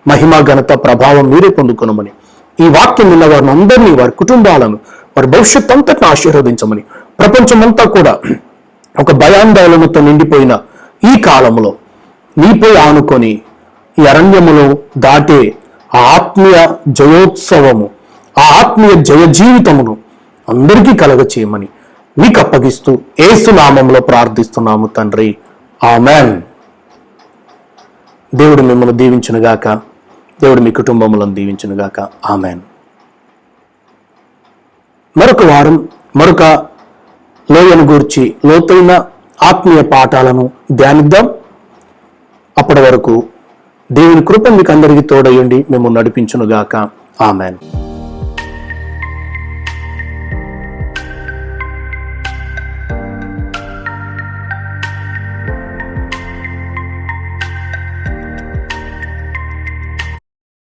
S1: మహిమ, ఘనత, ప్రభావం మీరే పొందుకొనమని, ఈ వాక్యం విన్న వారిని అందరినీ, వారి కుటుంబాలను, వారి భవిష్యత్ అంతటిని ఆశీర్వదించమని, ప్రపంచమంతా కూడా ఒక భయాందోళనతో నిండిపోయిన ఈ కాలంలో నీపై ఆనుకొని ఈ అరణ్యములో దాటే ఆ ఆత్మీయ జయోత్సవము, ఆ ఆత్మీయ జయ జీవితమును అందరికీ కలగచేయమని నీకు అప్పగిస్తూ యేసు నామములో ప్రార్థిస్తున్నాము తండ్రి. ఆమెన్. దేవుడు మిమ్మల్ని దీవించునుగాక. దేవుడు మీ కుటుంబములను దీవించునుగాక. ఆమెన్. మరొక వారం మరొక లోయను గూర్చి లోతైన ఆత్మీయ పాఠాలను ధ్యానిద్దాం. అప్పటి వరకు దేవుని కృప మీకు అందరికీ తోడయ్యండి, మేము నడిపించునుగాక. ఆమెన్.